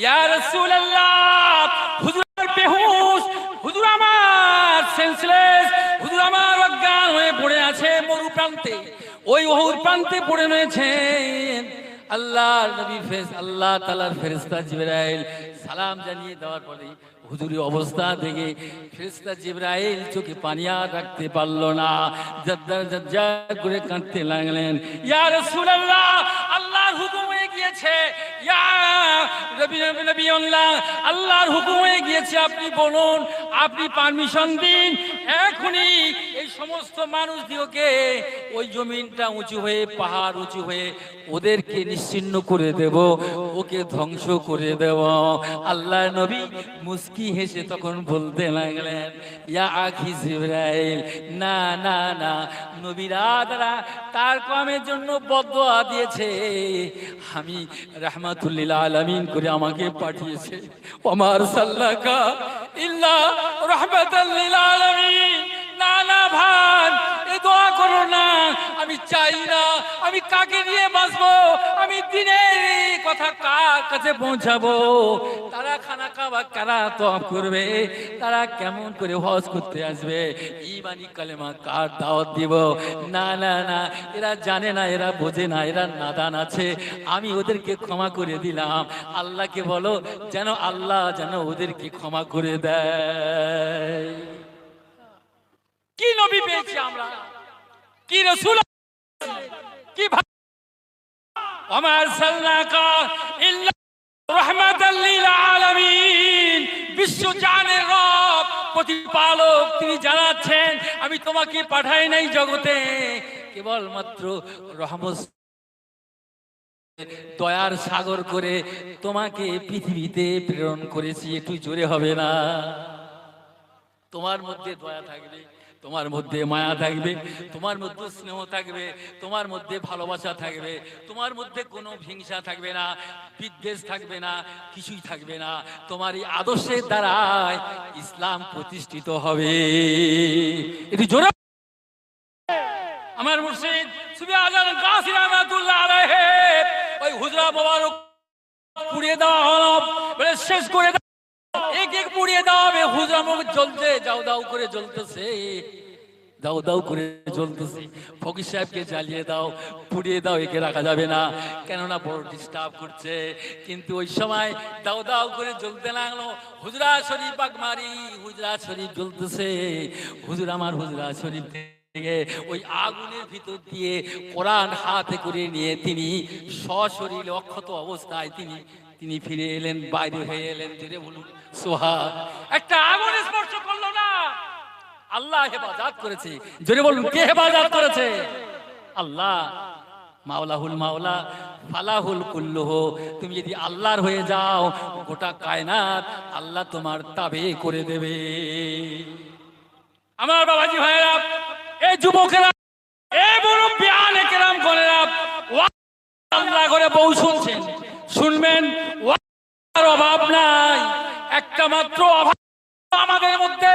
ইয়া রাসূলুল্লাহ। হুজুর বেহুশ, হুজুর আমার সেন্সলেস, হুজুর আমার অজ্ঞান হয়ে পড়ে আছে মরু প্রান্তে, ওই উহুদ প্রান্তে পড়ে রয়েছেন। আল্লাহর নবী আল্লাহ তাআলার ফেরেশতা জিবরাইল সালাম জানিয়ে দেওয়ার পরে হুজুরের অবস্থা দেখে ফেরেশতা জিবরাইল চোখে পানি আর রাখতে পারল না, জাজ্জার জাজ্জার করে কাঁদতে লাগলেন। ইয়া রাসূলুল্লাহ, আল্লাহর হুকুম হয়ে গিয়েছে, ইয়া নবীল্লাহ, আল্লাহর হুকুম হয়ে গিয়েছে, আপনি বলুন, আপনি পারমিশন দিন, এখনই এই সমস্ত মানুষদিওকে ওই জমিনটা উঁচু হয়ে, পাহাড় উঁচু হয়ে ওদেরকে নিশ্চিহ্ন করে দেব, ওকে ধ্বংস করে দেব। আল্লাহ নবী মুস্কি হেসে তখন বলতে লাগলেন, ইয়া আখি জিবরাইল, না না না, নবীরা তারা তার কওমের জন্য বদদুয়া দিয়েছে, আমি রাহমাতুল লিল আলামিন করে আমাকে পাঠিয়েছে। ওমা আরসালনাকা ইল্লা রাহমাতাল লিল আলামিন। না না ভাই, এই দোয়া করো না, আমি চাই না, আমি কাকে নিয়ে বাঁচবো, আমি দিনের কথা কার কাছে পৌঁছাবো, তারা খানা খাওয়া কারা তওয়াফ করবে, তারা কেমন করে হজ করতে আসবে, ঈমানি কালেমা কার দাওয়াত দিব। না না না, এরা জানে না, এরা বোঝে না, এরা নাদান আছে, আমি ওদেরকে ক্ষমা করে দিলাম। আল্লাহকে বলো যেন আল্লাহ যেন ওদেরকে ক্ষমা করে দেয়। কি নবী পেয়েছি আমরা, কি রাসূল, কি ওমা আরসালনাকা ইল্লা রাহমাতাল লিল আলামিন। বিশ্ব জানের রব প্রতিপালক তিনি জানাচ্ছেন, আমি তোমাকে পাঠাই নাই জগতে কেবলমাত্র রহমত, দয়ার সাগর করে তোমাকে পৃথিবীতে প্রেরণ করেছি। একটু জোরে হবে না? তোমার মধ্যে দয়া থাকবে, তোমার মধ্যে মায়া থাকবে, তোমার মধ্যে স্নেহ থাকবে, তোমার মধ্যে ভালোবাসা থাকবে, তোমার মধ্যে কোনো হিংসা থাকবে না, বিদ্বেষ থাকবে না, কিছুই থাকবে না। তোমার এই আদর্শের দ্বারাই ইসলাম প্রতিষ্ঠিত হবে। একটু জোরে। আমার মুর্শিদ সুফি আজম কাসি রহমাতুল্লাহ আলাইহি ওই হুজরা মোবারক পুড়িয়ে দেওয়া হলো, বলে শেষ করে দাও, এক এক পুড়িয়ে দাও। হুজরা মোবারক জ্বলতে দাও দাও করে জ্বলতেছে, দাও দাও করে জ্বলতেছে। ফকির সাহেবকে জ্বালিয়ে দাও, পুড়িয়ে দাও, একে রাখা যাবে না, কেননা বড় ডিস্টার্ব করছে। কিন্তু ওই সময় দাও দাও করে জ্বলতে লাগলো। হুজরা শরীফ বাগমারি, হুজরা শরীফ জ্বলতেছে। হুজুর আমার হুজরা শরীফ ওই আগুনের ভিতর দিয়ে কোরআন হাতে করে নিয়ে তিনি সশরীরে অক্ষত অবস্থায় তিনি ফিরে এলেন, বাইরে হয়ে এলেন। ধীরে বলুন সুবহান। একটা আগুন স্পর্শ করলো না, আল্লাহ হেফাজত করেছে। জোরে বলুন কে হেফাজত করেছে? আল্লাহ। মাওলাহুল মাওলা ফালাহুল কুল্লুহু। তুমি যদি আল্লাহর হয়ে যাও, গোটা কায়নাত আল্লাহ তোমার তাবে করে দেবে। আমার বাবাজি ভাইরা, এই যুবকেরা, এই মুরব্বিয়ানে কেরাম করেরা, আল্লাহ করে বউ শুনছেন, শুনবেন, ওয়ার অভাব নাই। একটা মাত্র অভাব আমাদের মধ্যে,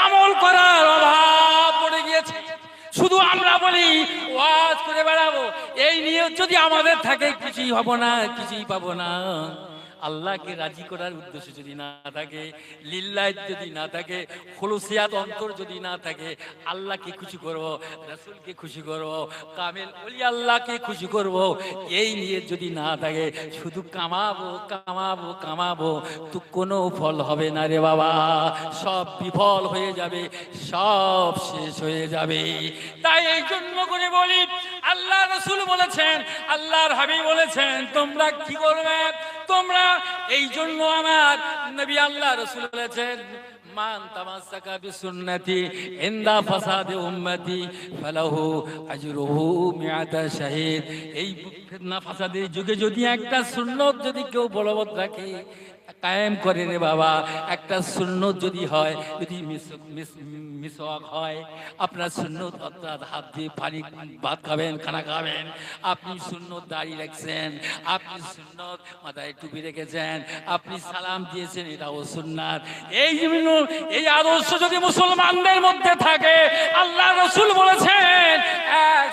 আমল করার অভাব পড়ে গিয়েছে। শুধু আমরা বলি ওয়াজ করে বেড়াবো, এই নিয়ে যদি আমাদের থাকে কিছুই হব না, কিছুই পাবো না। আল্লাহকে রাজি করার উদ্দেশ্য যদি না থাকে, লিল্লাহ যদি না থাকে, খুলুসিয়াত অন্তর যদি না থাকে, আল্লাহকে খুশি করব, রাসূলকে খুশি করব, কামেল ওলি আল্লাহকে খুশি করব, এই নিয়ে যদি না থাকে, শুধু কামাবো কামাবো কামাবো, তো কোনো ফল হবে না রে বাবা। সব বিফল হয়ে যাবে, সব শেষ হয়ে যাবে। তাই এই জন্য করে বলি, আল্লাহ রাসূল বলেছেন, আল্লাহর হাবিব বলেছেন, তোমরা কি করবে? তোমরা এই জন্য আমার নবী আল্লাহ রাসূল বলেছেন, মান তামাসসাকা বিসুন্নতি ইনদা ফাসাদি উম্মতি ফালাহু আজরুহু মিআতা শাহীদ। এই ফিতনা ফাসাদের যুগে যদি একটা সুন্নত যদি কেউ বলবৎ রাখে, কায়েম করে রে বাবা, একটা সুন্নত যদি হয়, যদি মিসওয়াক হয়, আপনার সুন্নত অর্থাৎ হাত দিয়ে পানি ভাত খাবেন, খানা খাবেন, আপনি সুন্নত দাড়ি রাখছেন, আপনি সুন্নত মাথায় টুপি রেখেছেন, আপনি সালাম দিয়েছেন, এটাও সুন্নাত। এই জন্য এই আদর্শ যদি মুসলমানদের মধ্যে থাকে, আল্লাহ রাসূল বলেছেন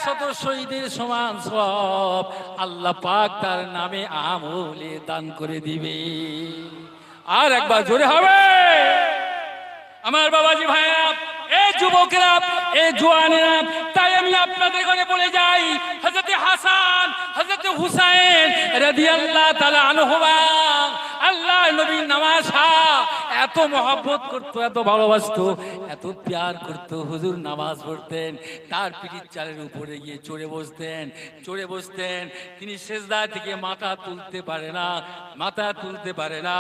100 শহীদের সমান সওয়াব আল্লাহ পাক তার নামে আমলে দান করে দিবে। আর একবার জোরে হবে। আমার বাবাজি ভাইরা, এই যুবকেরা, এই জওয়ানেরা, তাই আমি আপনাদের ঘরে বলে যাই, হযরত হাসান, হযরত হুসাইন রাদিয়াল্লাহু তাআলা আনহুমা, আল্লাহ নবীর নামাজা এত মহব্বত করতো, এত ভালোবাসতো, এত প্যার করতো। হুজুর নামাজ পড়তেন, তার পিঠের চালের উপরে গিয়ে চড়ে বসতেন, চড়ে বসতেন। তিনি সেজদা থেকে মাথা তুলতে পারে না, মাথা তুলতে পারে না।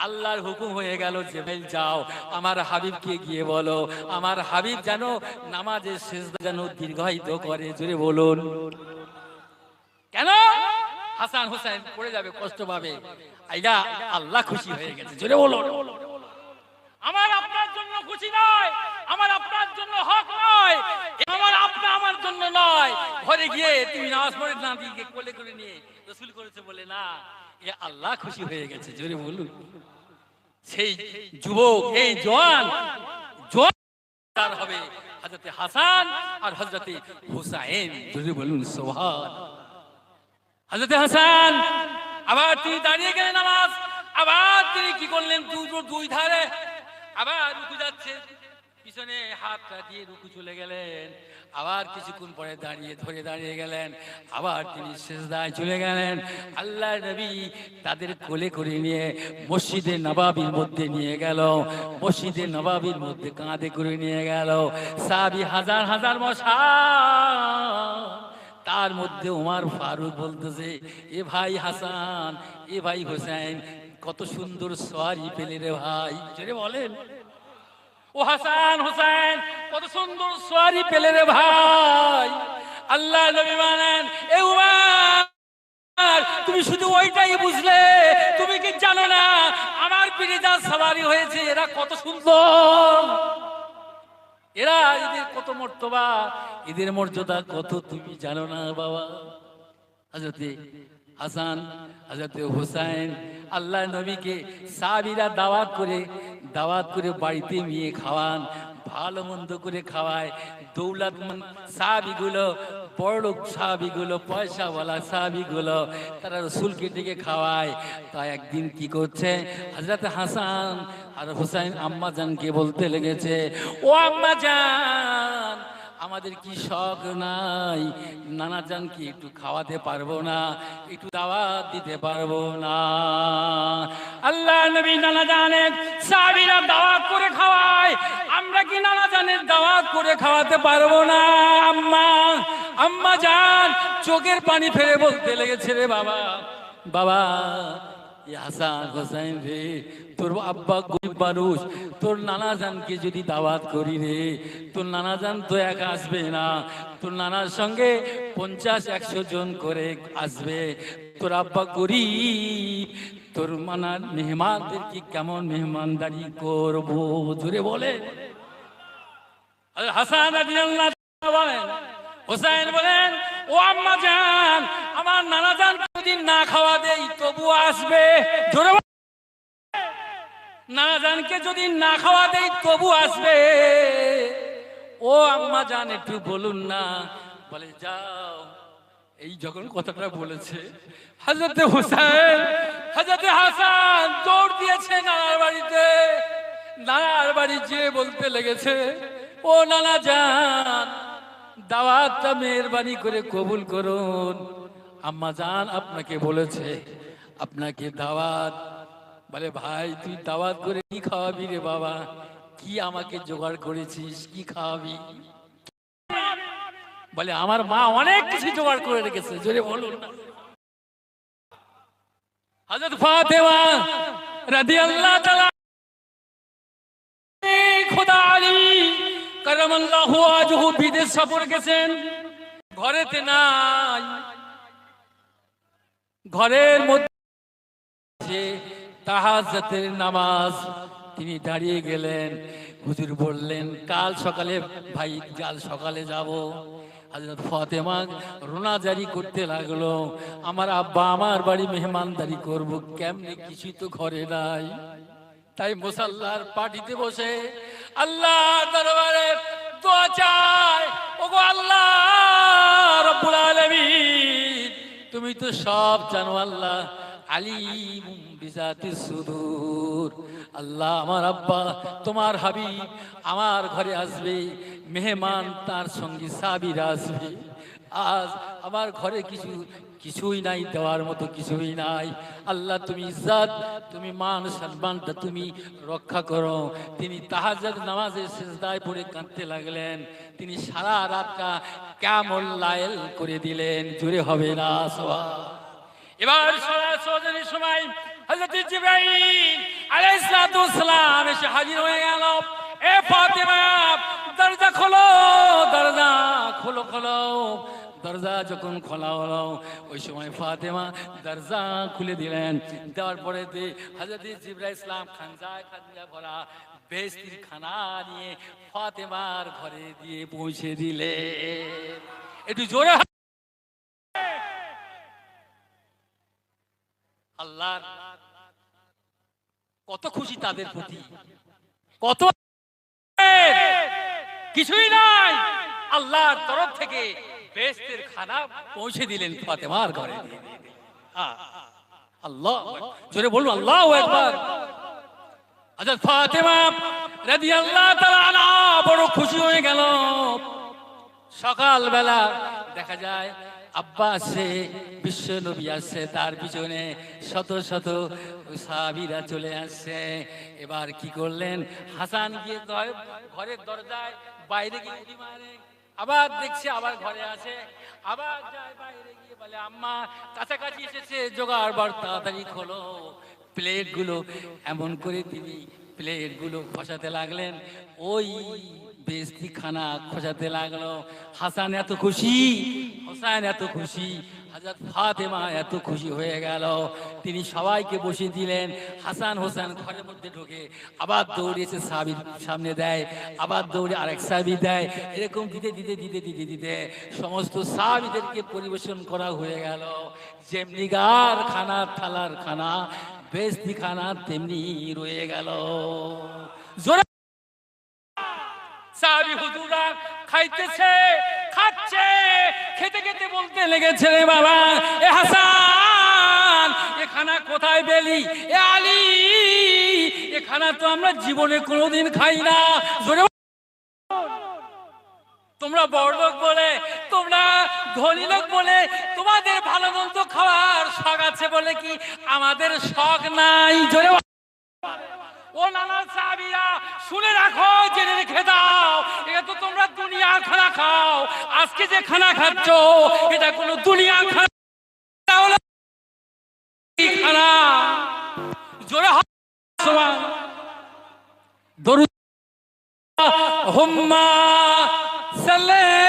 আল্লাহর হুকুম হয়ে গেল, জিবরাইল যাও আমার হাবিবকে গিয়ে বলো, আমার হাবিব যেন নামাজের সেজদা যেন দীর্ঘায়িত করে। জোরে বলুন। কেন? হাসান হুসাইন পড়ে যাবে, কষ্ট পাবে। আইডা আল্লাহ খুশি হয়ে গেছে। জোরে বলুন। আমার আপনার জন্য খুশি নয়, আমার আপনার জন্য হক নয়, আমার আপনা আমার জন্য নয়। ঘরে গিয়ে তুমি নামাজ পড়ে না দিয়ে কোলে করে নিয়ে রাসূল করেছে বলে না, এ আল্লাহ খুশি হয়ে গেছে। জোরে বলুন। সেই যুবক, এই জওয়ান হবে হযরত হাসান আর হযরত হুসাইন। জোরে বলুন সুবহান। হযরত হাসান আবার তিনি দাঁড়িয়ে গেলেন নামাজ, আবার তিনি কি করলেন, দুই ধারে আবার রুকু যাচ্ছে, পিছনে হাতটা দিয়ে রুকু চলে গেলেন। আবার কিছুক্ষণ পরে দাঁড়িয়ে গেলেন, আবার তিনি সিজদায় চলে গেলেন। আল্লাহর নবী তাদের কোলে করে নিয়ে মসজিদে নববীর মধ্যে নিয়ে গেল, মসজিদে নববীর মধ্যে কাঁধে করে নিয়ে গেল। সাহাবী হাজার হাজার বসা, তার মধ্যে ওমর ফারুক বলতেছে, এ ভাই হাসান, এ ভাই হোসেন, কত সুন্দর সওয়ারি পেলে রে ভাই। জোরে বলেন। ও হাসান হুসাইন কত সুন্দর সোয়ারি পেলে রে ভাই। আল্লাহ নবী বলেন, এ উমর তুমি শুধু ওইটাই বুঝলে, তুমি কি জানো না আমার পিঠে যা সওয়ারি হয়েছে এরা কত সুন্দর, এরা এদের কত মর্তবা, এদের মর্যাদা কত তুমি জানো না বাবা। হযরতে হাসান হযরতে হুসাইন আল্লাহ নবীকে সাহাবীরা দাওয়াত করে বাড়িতে নিয়ে খাওয়ান, ভালো মন্দ করে খাওয়ায়। দৌলতমন্দ সাহাবীগুলো, বড়লোক সাহাবীগুলো, পয়সাওয়ালা সাহাবীগুলো তারা রাসূলকে ডেকে খাওয়ায়। তাই একদিন কি করছে, হযরতে হাসান আর হুসাইন আম্মা জানকে বলতে লেগেছে, ও আম্মা জান আমাদের কি শখ নাই, নানা জান কি একটু খাওয়াতে পারবো না, একটু দাওয়াত দিতে পারবো না? আল্লাহ নবী নানা জানের সাহাবীরা দাওয়াত করে খাওয়ায়, আমরা কি নানা জানের দাওয়াত করে খাওয়াতে পারবো না? আম্মা জান চোখের পানি ফেলে বলতে লেগেছে, রে বাবা বাবা হাসান হোসেন রে, তোর আব্বা গরিব মানুষ, তোর নানা জানকে যদি দাওয়াত করি রে, তোর নানা জান তো একা আসবে না, তোর নানার সঙ্গে 50-100 জন করে আসবে। তোর আব্বা গরিব, তোর মানার মেহমানদের কি কেমন মেহমানদারি করবো? জোরে বলে হাসান রাদিয়াল্লাহু তাআলা বলেন, হোসেন বলেন, ও আম্মা জান আমার নানা জান যদি না খাওয়া দেই তবু আসবে। জোরে নানা জানকে যদি না খাওয়া দেই তবু আসবে। ও আম্মা জান একটু বলুন না। বলে যাও। এই যখন কথাটা বলেছে হযরতে হুসাইন হযরতে হাসান দৌড় দিয়েছে নানার বাড়িতে। নানার বাড়ি যেয়ে বলতে লেগেছে, ও নানা জান দাওয়াতটা মেহেরবানি করে কবুল করুন, আম্মা জান আপনাকে বলেছে আপনাকে দাওয়াত। বলে ভাই তুই দাওয়াত করে কি খাওয়াবি রে বাবা? কি আমাকে জোগাড় করেছিস, কি খাওয়াবি? বলে আমার মা অনেক কিছু জোগাড় করে রেখেছে। জোরে বলুন না। হযরত ফাতেমা রাদিয়াল্লাহু তাআলা খোদা আলী কারামাল্লাহু ওয়াজহু বিদেশ সফর গেছেন, ঘরেতে নাই, ঘরের মধ্যে তাহাজ্জুদের নামাজ। তিনি দাঁড়িয়ে গেলেন, হুজুর বললেন কাল সকালে যাব। হযরত ফাতেমা রোনা জারি করতে লাগলো, আমার আব্বা আমার বাড়ি মেহমানদারি করব, কেমনে কিছুই তো ঘরে নাই। তাই মুসাল্লার পাটিতে বসে আল্লাহর দরবারে দোয়া চায়, ওগো আল্লাহ রব্বুল আলামিন তুমি তো সব জানো, আল্লাহ আলিমুম বিজাতিস সুদূর। আল্লাহ আমার আব্বা তোমার হাবিব আমার ঘরে আসবে, মেহমান তার সঙ্গে সাহাবীরা আসবে। আজ আমার ঘরে কিছুই নাই, দেওয়ার মতো কিছুই নাই। আল্লাহ তুমি ইজ্জত, তুমি মান সম্মানটা তুমি রক্ষা করো। তিনি তাহাজ্জুদ নামাজে সিজদায় পড়ে কাঁদতে লাগলেন। তিনি সারা রাতটা কিয়ামুল লাইল করে দিলেন। জোরে হবে না সুবহান। এবার সজনের সময় হযরত জিবরাইল আলাইহিস সালাতু ওয়াস সালাম এসে হাজির হয়ে গেল। এ ফাতেমা দরজা খোলো, দরজা খোলো খোলো। দরজা যখন খোলা হলো ওই সময় ফাতেমা দরজা খুলে দিলেন। দেওয়ার পরে হযরত জিবরাইল ইসলাম খানজায় ভরা বেহেশতের খানা নিয়ে ফাতেমার ঘরে দিয়ে পৌঁছে দিলে। একটু জোরে আল্লাহ কত খুশি তাদের প্রতি, কত কিছুই নাই, আল্লাহর তরফ থেকে বেহেশতের খানা পৌঁছে দিলেন ফাতেমার ঘরে। আল্লাহ জোরে বলুন আল্লাহু আকবার। হযরত ফাতেমা রাদিয়াল্লাহু তাআলা আনহা বড় খুশি হয়ে গেল। সকালবেলা দেখা যায় আব্বা আসে, বিশ্ব নবী আসছে, তার পিছনে শত শত সাহাবীরা চলে আসছে। এবার কি করলেন, হাসান গিয়ে ঘরের দরজায় বাইরে গিয়ে উঁকি মারে, আবার দেখছে আবার ঘরে আছে, আবার যায় বাইরে গিয়ে বলে আম্মা কাছাকাছি এসেছে, জোগাড় বার তাড়াতাড়ি খোলো। প্লেটগুলো এমন করে তিনি প্লেটগুলো খসাতে লাগলেন, ওই বেস্তি খানা খসাতে লাগলো। হাসান এত খুশি, হোসেন এত খুশি, হযরত ফাতেমা এত খুশি হয়ে গেল, তিনি সবাইকে বসিয়ে দিলেন। হাসান হোসেন ঘরের মধ্যে ঢোকে, আবার দৌড়ে এসে সাহাবীর সামনে দেয়, আবার দৌড়ে আরেক সাহাবী দেয়, এরকম দিতে দিতে দিতে দিতে দিতে সমস্ত সাহাবীদেরকে পরিবেশন করা হয়ে গেল। যেমনি গার খানা থালার খানা বেস্তি খানা তেমনি রয়ে গেল। জোরে সাহাবী হুজুররা খাইতেছে, খাচ্ছে, খেতে খেতে বলতে লেগেছে, রে বাবা, এ হাসান, এ খানা কোথায় পেলি? এ আলী, এ খানা তো আমরা জীবনে কোনোদিন খাই না। জোরে তোমরা বড় লোক বলে, তোমরা ধনী লোক বলে, তোমাদের ভালো মন্দ খাওয়ার শখ আছে বলে কি আমাদের শখ নাই? জোরে ও নানা সাহাবীরা শুনে রাখো, জেনে রেখে দাও, এটা তো তোমরা দুনিয়ার খানা খাও। আজকে যে খানা খাচ্ছ এটা কোনো দুনিয়ার খানা খানা। জোরে দরুদ হুম্মা সাল্লাল্লাহু।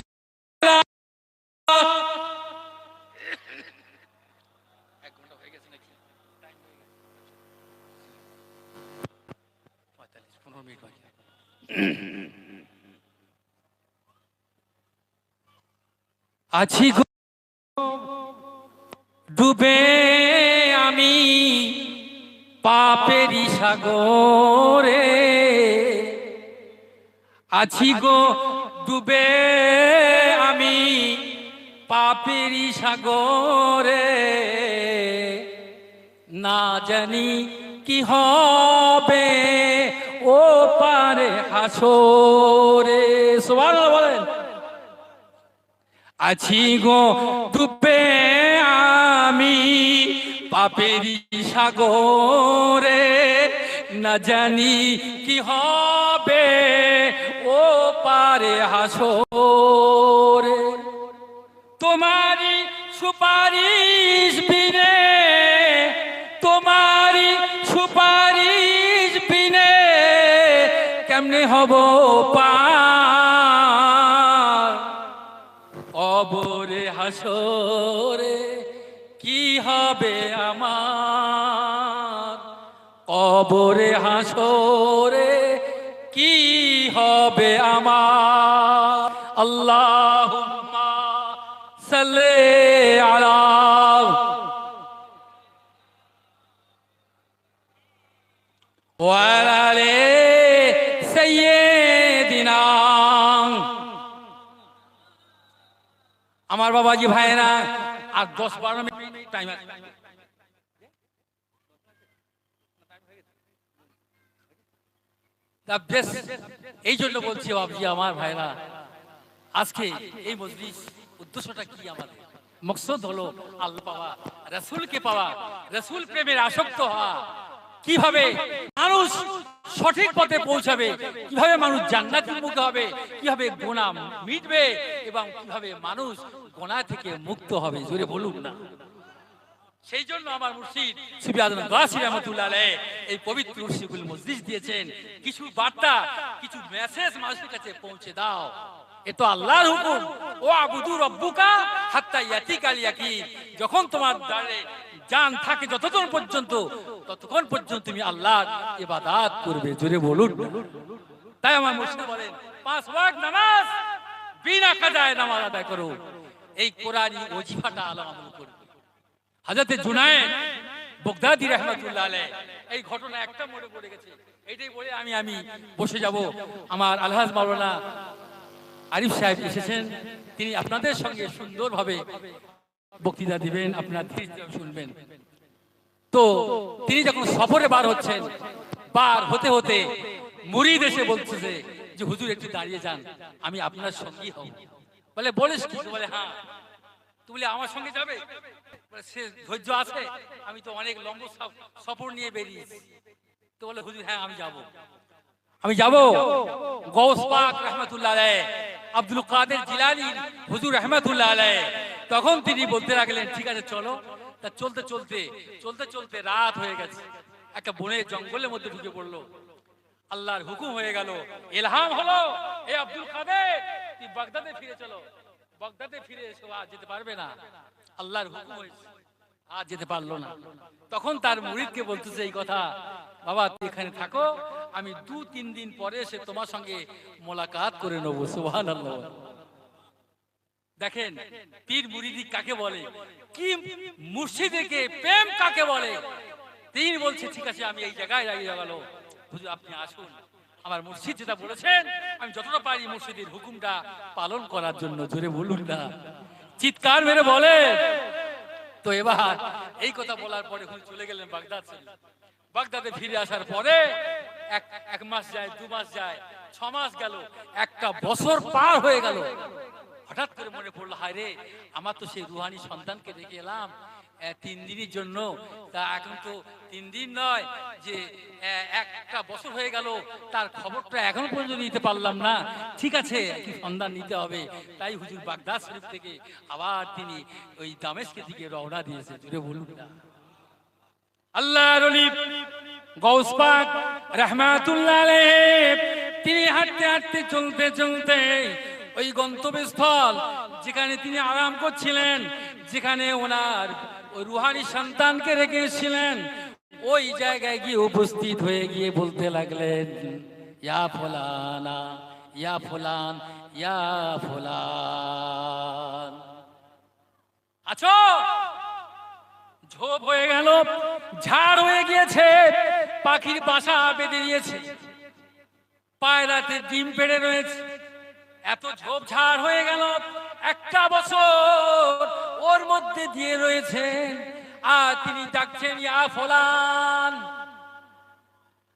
আছি ডুবে আমি পাপেরই সাগরে, আছি গো ডুবে আমি পাপেরই সাগরে, না জানি কি হবে ও পারে হাসরে। সুবহানাল্লাহ বলেন। আছি গো ডুবে আমি পাপেরই সাগরে, না জানি কি হবে ও পারে হাসরে। তোমারি সুপারিশ বিনে, তোমারি সুপারিশ বিনে কেমনে হব পার? কবরে হাসরে কি হবে আমার? কবরে হাসরে কি হবে আমার? আল্লাহুম্মা সাল্লি আলা ওয়া আলি সাইয়্যিদিনা। আমার বাবাজি ভাইরা, আর 10-12 মিনিট টাইম আছে। এই জন্য বলছি বাবজি আমার ভাইরা, আজকে এই মজলিস উদ্দেশ্যটা কি? আমাদের মকসদ হলো আল্লাহ পাওয়া, রাসূলকে পাওয়া, রাসূল প্রেমের আসক্ত হওয়া। কিভাবে মানুষ সঠিক পথে পৌঁছাবে, কিভাবে মানুষ জান্নাতের মুখ হবে, কিভাবে গুনাহ মিটবে, এবং কিভাবে মানুষ গুনাহ থেকে মুক্ত হবে। জোরে বলুন না। সেই জন্য আমার মুর্শিদ সুফি আজম গাছি রহমাতুল্লাহ আলাইহি এই পবিত্র উরসিকুল মজলিস দিয়েছেন। কিছু বার্তা, কিছু মেসেজ মানুষের কাছে পৌঁছে দাও। এ তো আল্লাহর হুকুম, ও আবুদু রব্বুকা হাত্তা ইয়াতিকাল ইয়াকিন। যখন তোমার দ্বারে জান থাকে যতক্ষণ পর্যন্ত, ততক্ষণ পর্যন্ত তুমি আল্লাহর ইবাদত করবে। জোরে বলুন। তাই আমার মুর্শিদ বলেন, 5 ওয়াক্ত নামাজ বিনা কাজায় নামাজ আদায় করো। এই কোরআনী ওজিফাটা আমল করবে। হযরত জুনায়েদ বাগদাদী রাহমাতুল্লাহ আলাইহি এই ঘটনা একটা মনে পড়ে গেছে, এইটাই বলে আমি বসে যাব। আমার আলহাজ মাওলানা আরিফ সাহেব এসেছেন, তিনি আপনাদের সঙ্গে সুন্দরভাবে বক্তৃতা দিবেন, আপনারা ধীরে শুনবেন। তো তিনি যখন সফরে বার হচ্ছেন, বার হতে হতে মুরিদ এসে বলতেছে যে হুজুর একটু দাঁড়িয়ে যান, আমি আপনার সঙ্গী হব। বলে বলিস কি? বলে হ্যাঁ। তুই বলে আমার সঙ্গে যাবে? সে ধৈর্য আছে, আমি তো অনেক লম্বা সফর নিয়ে বেরিয়েছি। তো বলে হুজুর হ্যাঁ আমি যাব, আমি যাব। গৌস পাক রহমাতুল্লাহ আলাইহি, আব্দুল কাদের জিলানী হুজুর রহমাতুল্লাহ আলাইহি, তখন তিনি বলতে লাগলেন ঠিক আছে চলো। তা চলতে চলতে চলতে চলতে রাত হয়ে গেছে, একটা বনের জঙ্গলের মধ্যে ঢুকে পড়লো। আল্লাহর হুকুম হয়ে গেল, ইলহাম হলো, এ আব্দুল কাদের তুই বাগদাদে ফিরে চলো। বাগদাদে ফিরে এসো, আর যেতে পারবে না, আল্লাহর হুকুম হয়েছে। আর যেতে পারলো না। তখন তার মুরিদকে বলতেছে এই কথা, বাবা তুই এখানে থাকো, আমি 2-3 দিন পরে এসে তোমার সঙ্গে মোলাকাত করে নেবো। সুবহানাল্লাহ। দেখেন পীর মুরিদি কাকে বলে, কি মুর্শিদকে প্রেম কাকে বলে। তিনি বলছে ঠিক আছে আমি এই জায়গায় দাঁড়িয়ে গেল, হুজুর আপনি আসুন, আমার মুর্শিদ যেটা বলেছেন আমি যতটা পারি মুর্শিদের হুকুমটা পালন করার জন্য। জোরে বলুন না, চিৎকার মেরে বলে। তো এবার এই কথা বলার পরে হুজুর চলে গেলেন বাগদাদ। বাগদাদে ফিরে আসার পরে এক মাস যায়, 2 মাস যায়, 6 মাস গেল, 1টা বছর পার হয়ে গেল। হঠাৎ করে মনে পড়লো, হায় রে আমার তো সেই রুহানি সন্তানকে রেখে এলাম 3 দিনের জন্য, তা এখন তো 3 দিন নয়, যে 1টা বছর হয়ে গেল, তার খবরটা এখনো পর্যন্ত নিতে পারলাম না। ঠিক আছে কি সন্ধান নিতে হবে। তাই হুজুর বাগদাদ শরীফ থেকে আবার তিনি ওই দামেস্কের দিকে রওনা দিয়েছে। জুড়ে বলুন না। আল্লাহর ওলি গৌস পাক রাহমাতুল্লাহ আলাইহি তিনি হাঁটতে হাঁটতে চলতে চলতে ওই গন্তব্যস্থল যেখানে তিনি আরাম করছিলেন, যেখানে ওনার ওই রুহানি সন্তানকে রেখেছিলেন, ওই জায়গায় গিয়ে উপস্থিত হয়ে গিয়ে বলতে লাগলেন, ইয়া ফুলানা, ইয়া ফুলান, ইয়া ফুলান। আছো ঝোপ হয়ে গেল, ঝাড় হয়ে গিয়েছে, পাখির বাসা বেঁধে দিয়েছে, পায়রাতে ডিম পেড়ে রয়েছে, এত ঝোপ ঝাড় হয়ে গেল। 1টা বছর ওর মধ্যে দিয়ে রয়েছে, আর তিনি ডাকছেন ইয়া ফুলান,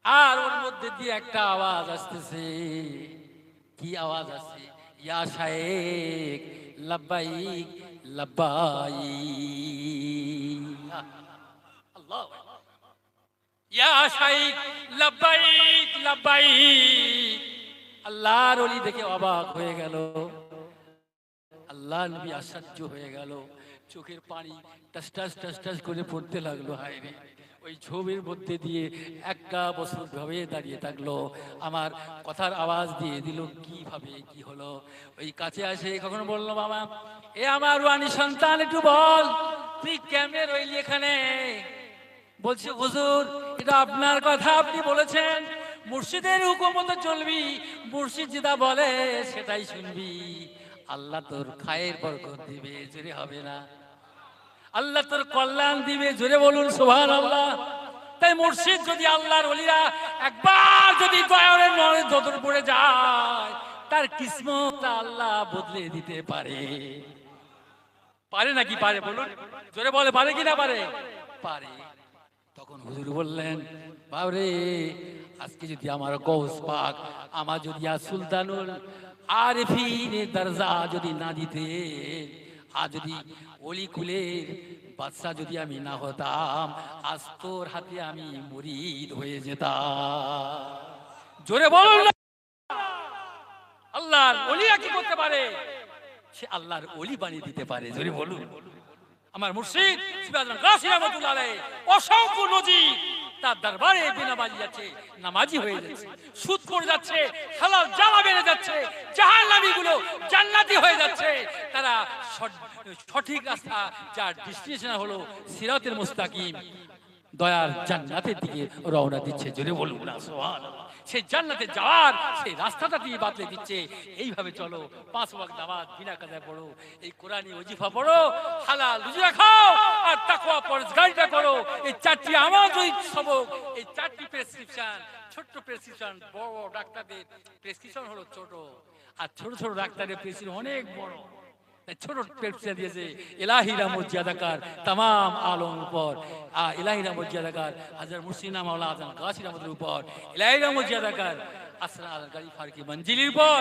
আর ওর মধ্যে দিয়ে একটা আওয়াজ আসতেছে। কি আওয়াজ আসছে? ইয়া শায়েখ লাব্বাইক লাব্বাইক। আল্লাহ, ইয়া শায়েখ লাব্বাইক লাব্বাইক। আল্লাহর ওলি দেখে অবাক হয়ে গেল, আল্লাহ নবী আশ্চর্য হয়ে গেল, চোখের পানি টাস টাস টাস টাস করে পড়তে লাগলো। হায় রে, ওই ঝোপের মধ্যে দিয়ে 1টা বছর ভাবে দাঁড়িয়ে থাকলো, আমার কথার আওয়াজ দিয়ে দিল, কিভাবে কি হলো? ওই কাছে আসে কখনো বললো, বাবা এ আমার রুহানি সন্তান একটু বল তুই কেমনে রইলি এখানে? বলছে হুজুর এটা আপনার কথা, আপনি বলেছেন মুর্শিদের হুকুম মতো চলবি, মুর্শিদ যেটা বলে সেটাই শুনবি, আল্লাহ তোর খায়ের বরকত দিবে। জোরে হবে না? আল্লাহ তোর কল্যাণ দিবে। জোরে বলুন সুবহানাল্লাহ। তাই মুর্শিদ যদি আল্লাহর ওলিরা একবার যদি দয়ার নজর পড়ে যায়, তার কিসমত আল্লাহ বদলে দিতে পারে। পারে নাকি পারে বলুন? জোরে বলে পারে কি না পারে? পারে। তখন হুজুর বললেন, বাবরে আজকে যদি আমার গৌস পাক আমার যদি সুলতানুল আরিফিন দরজা যদি না দিতে, আর যদি ওলি কুলের বাদশা যদি আমি না হতাম, আজ তোর হাতে আমি মুরিদ হয়ে যেতাম। জোরে বলুন না। আল্লাহর ওলিরা কি করতে পারে? সে আল্লাহর ওলি বানিয়ে দিতে পারে। জোরে বলুন। আমার মুর্শিদ গাছী রহমাতুল্লাহ আলাইহি অসংখ্য নজির তার দরবারে বিনামাজি যাচ্ছে, নামাজি হয়ে যাচ্ছে, সুদ করে যাচ্ছে, হালাল জামা বেড়ে যাচ্ছে, জাহান্নামী গুলো জান্নাতি হয়ে যাচ্ছে। তারা সঠিক রাস্তা, যার ডেস্টিনেশন হলো সিরাতের মুস্তাকিম, দয়ার জান্নাতের দিকে রওনা দিচ্ছে। জোরে বলুন না সুবহানাল্লাহ। সেই জান্নাতে যাওয়ার সেই রাস্তাটা দিয়ে বাতলে দিচ্ছে। এইভাবে চলো, 5 ওয়াক্ত নামাজ বিনা কাজায় পড়ো, এই কোরআনী ওজিফা পড়ো, হালাল রুজি খাও, আর তাকওয়া পরহেজগারিতা করো। এই 4টি আমাজই সবক, এই 4টি প্রেসক্রিপশন, ছোট্ট প্রেসক্রিপশন, বড় ডাক্তারদের প্রেসক্রিপশন হলো ছোট, আর ছোট ছোট ডাক্তারের প্রেসক্রিপশন অনেক বড়। ছোট প্রেসক্রিপশন দিয়েছে ইলাহি রহমত জিয়াদাকার তাম আলম উপর, ইলাহি রহমত জিয়াদাকার হাজরত মুর্শিদ মাওলানা আজম গাছী রহমতের উপর, ইলাহি রহমত জিয়াদাকার আসরা আল গাড়ি ফারুকি মঞ্জিলির উপর,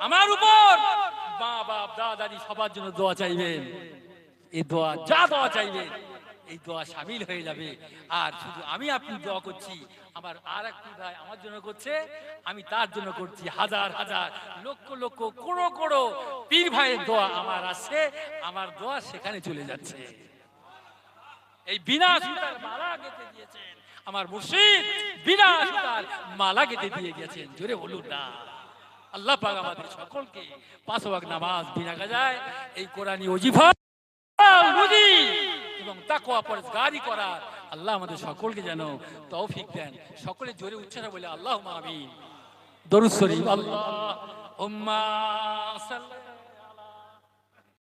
আমার উপর, মা বাপ দাদাদি সবার জন্য দোয়া চাইবেন। এই দোয়া যা দোয়া চাইবেন এই দোয়া শামিল হয়ে যাবে। আর শুধু আমি আপনি দোয়া করছি, আমার আর এক ভাই আমার জন্য করছে, আমি তার জন্য করছি। হাজার হাজার লক্ষ লক্ষ কোড়ো কোড়ো পীর ভাইয়ের দোয়া আমার আসছে, আমার দোয়া সেখানে চলে যাচ্ছে। এই বিনা সুতার মালা গেঁথে দিয়েছেন আমার মুর্শিদ বিনা সুতার মালা গেঁথে দিয়ে গেছেন। জোরে বলুন না। আল্লাহ পাক আমাদের সকলকে 5 ওয়াক্ত নামাজ বিনা কাজায় এই কোরআনী ওজিফা এবং তাকওয়া পরহেজগারি করার আল্লাহ আমাদের সকলকে যেন তৌফিক দেন। সকলে জোরে উচ্চারণ বলে আল্লাহুম্মা আমিন। দরুদ শরীফ। আল্লাহুম্মা সাল্লি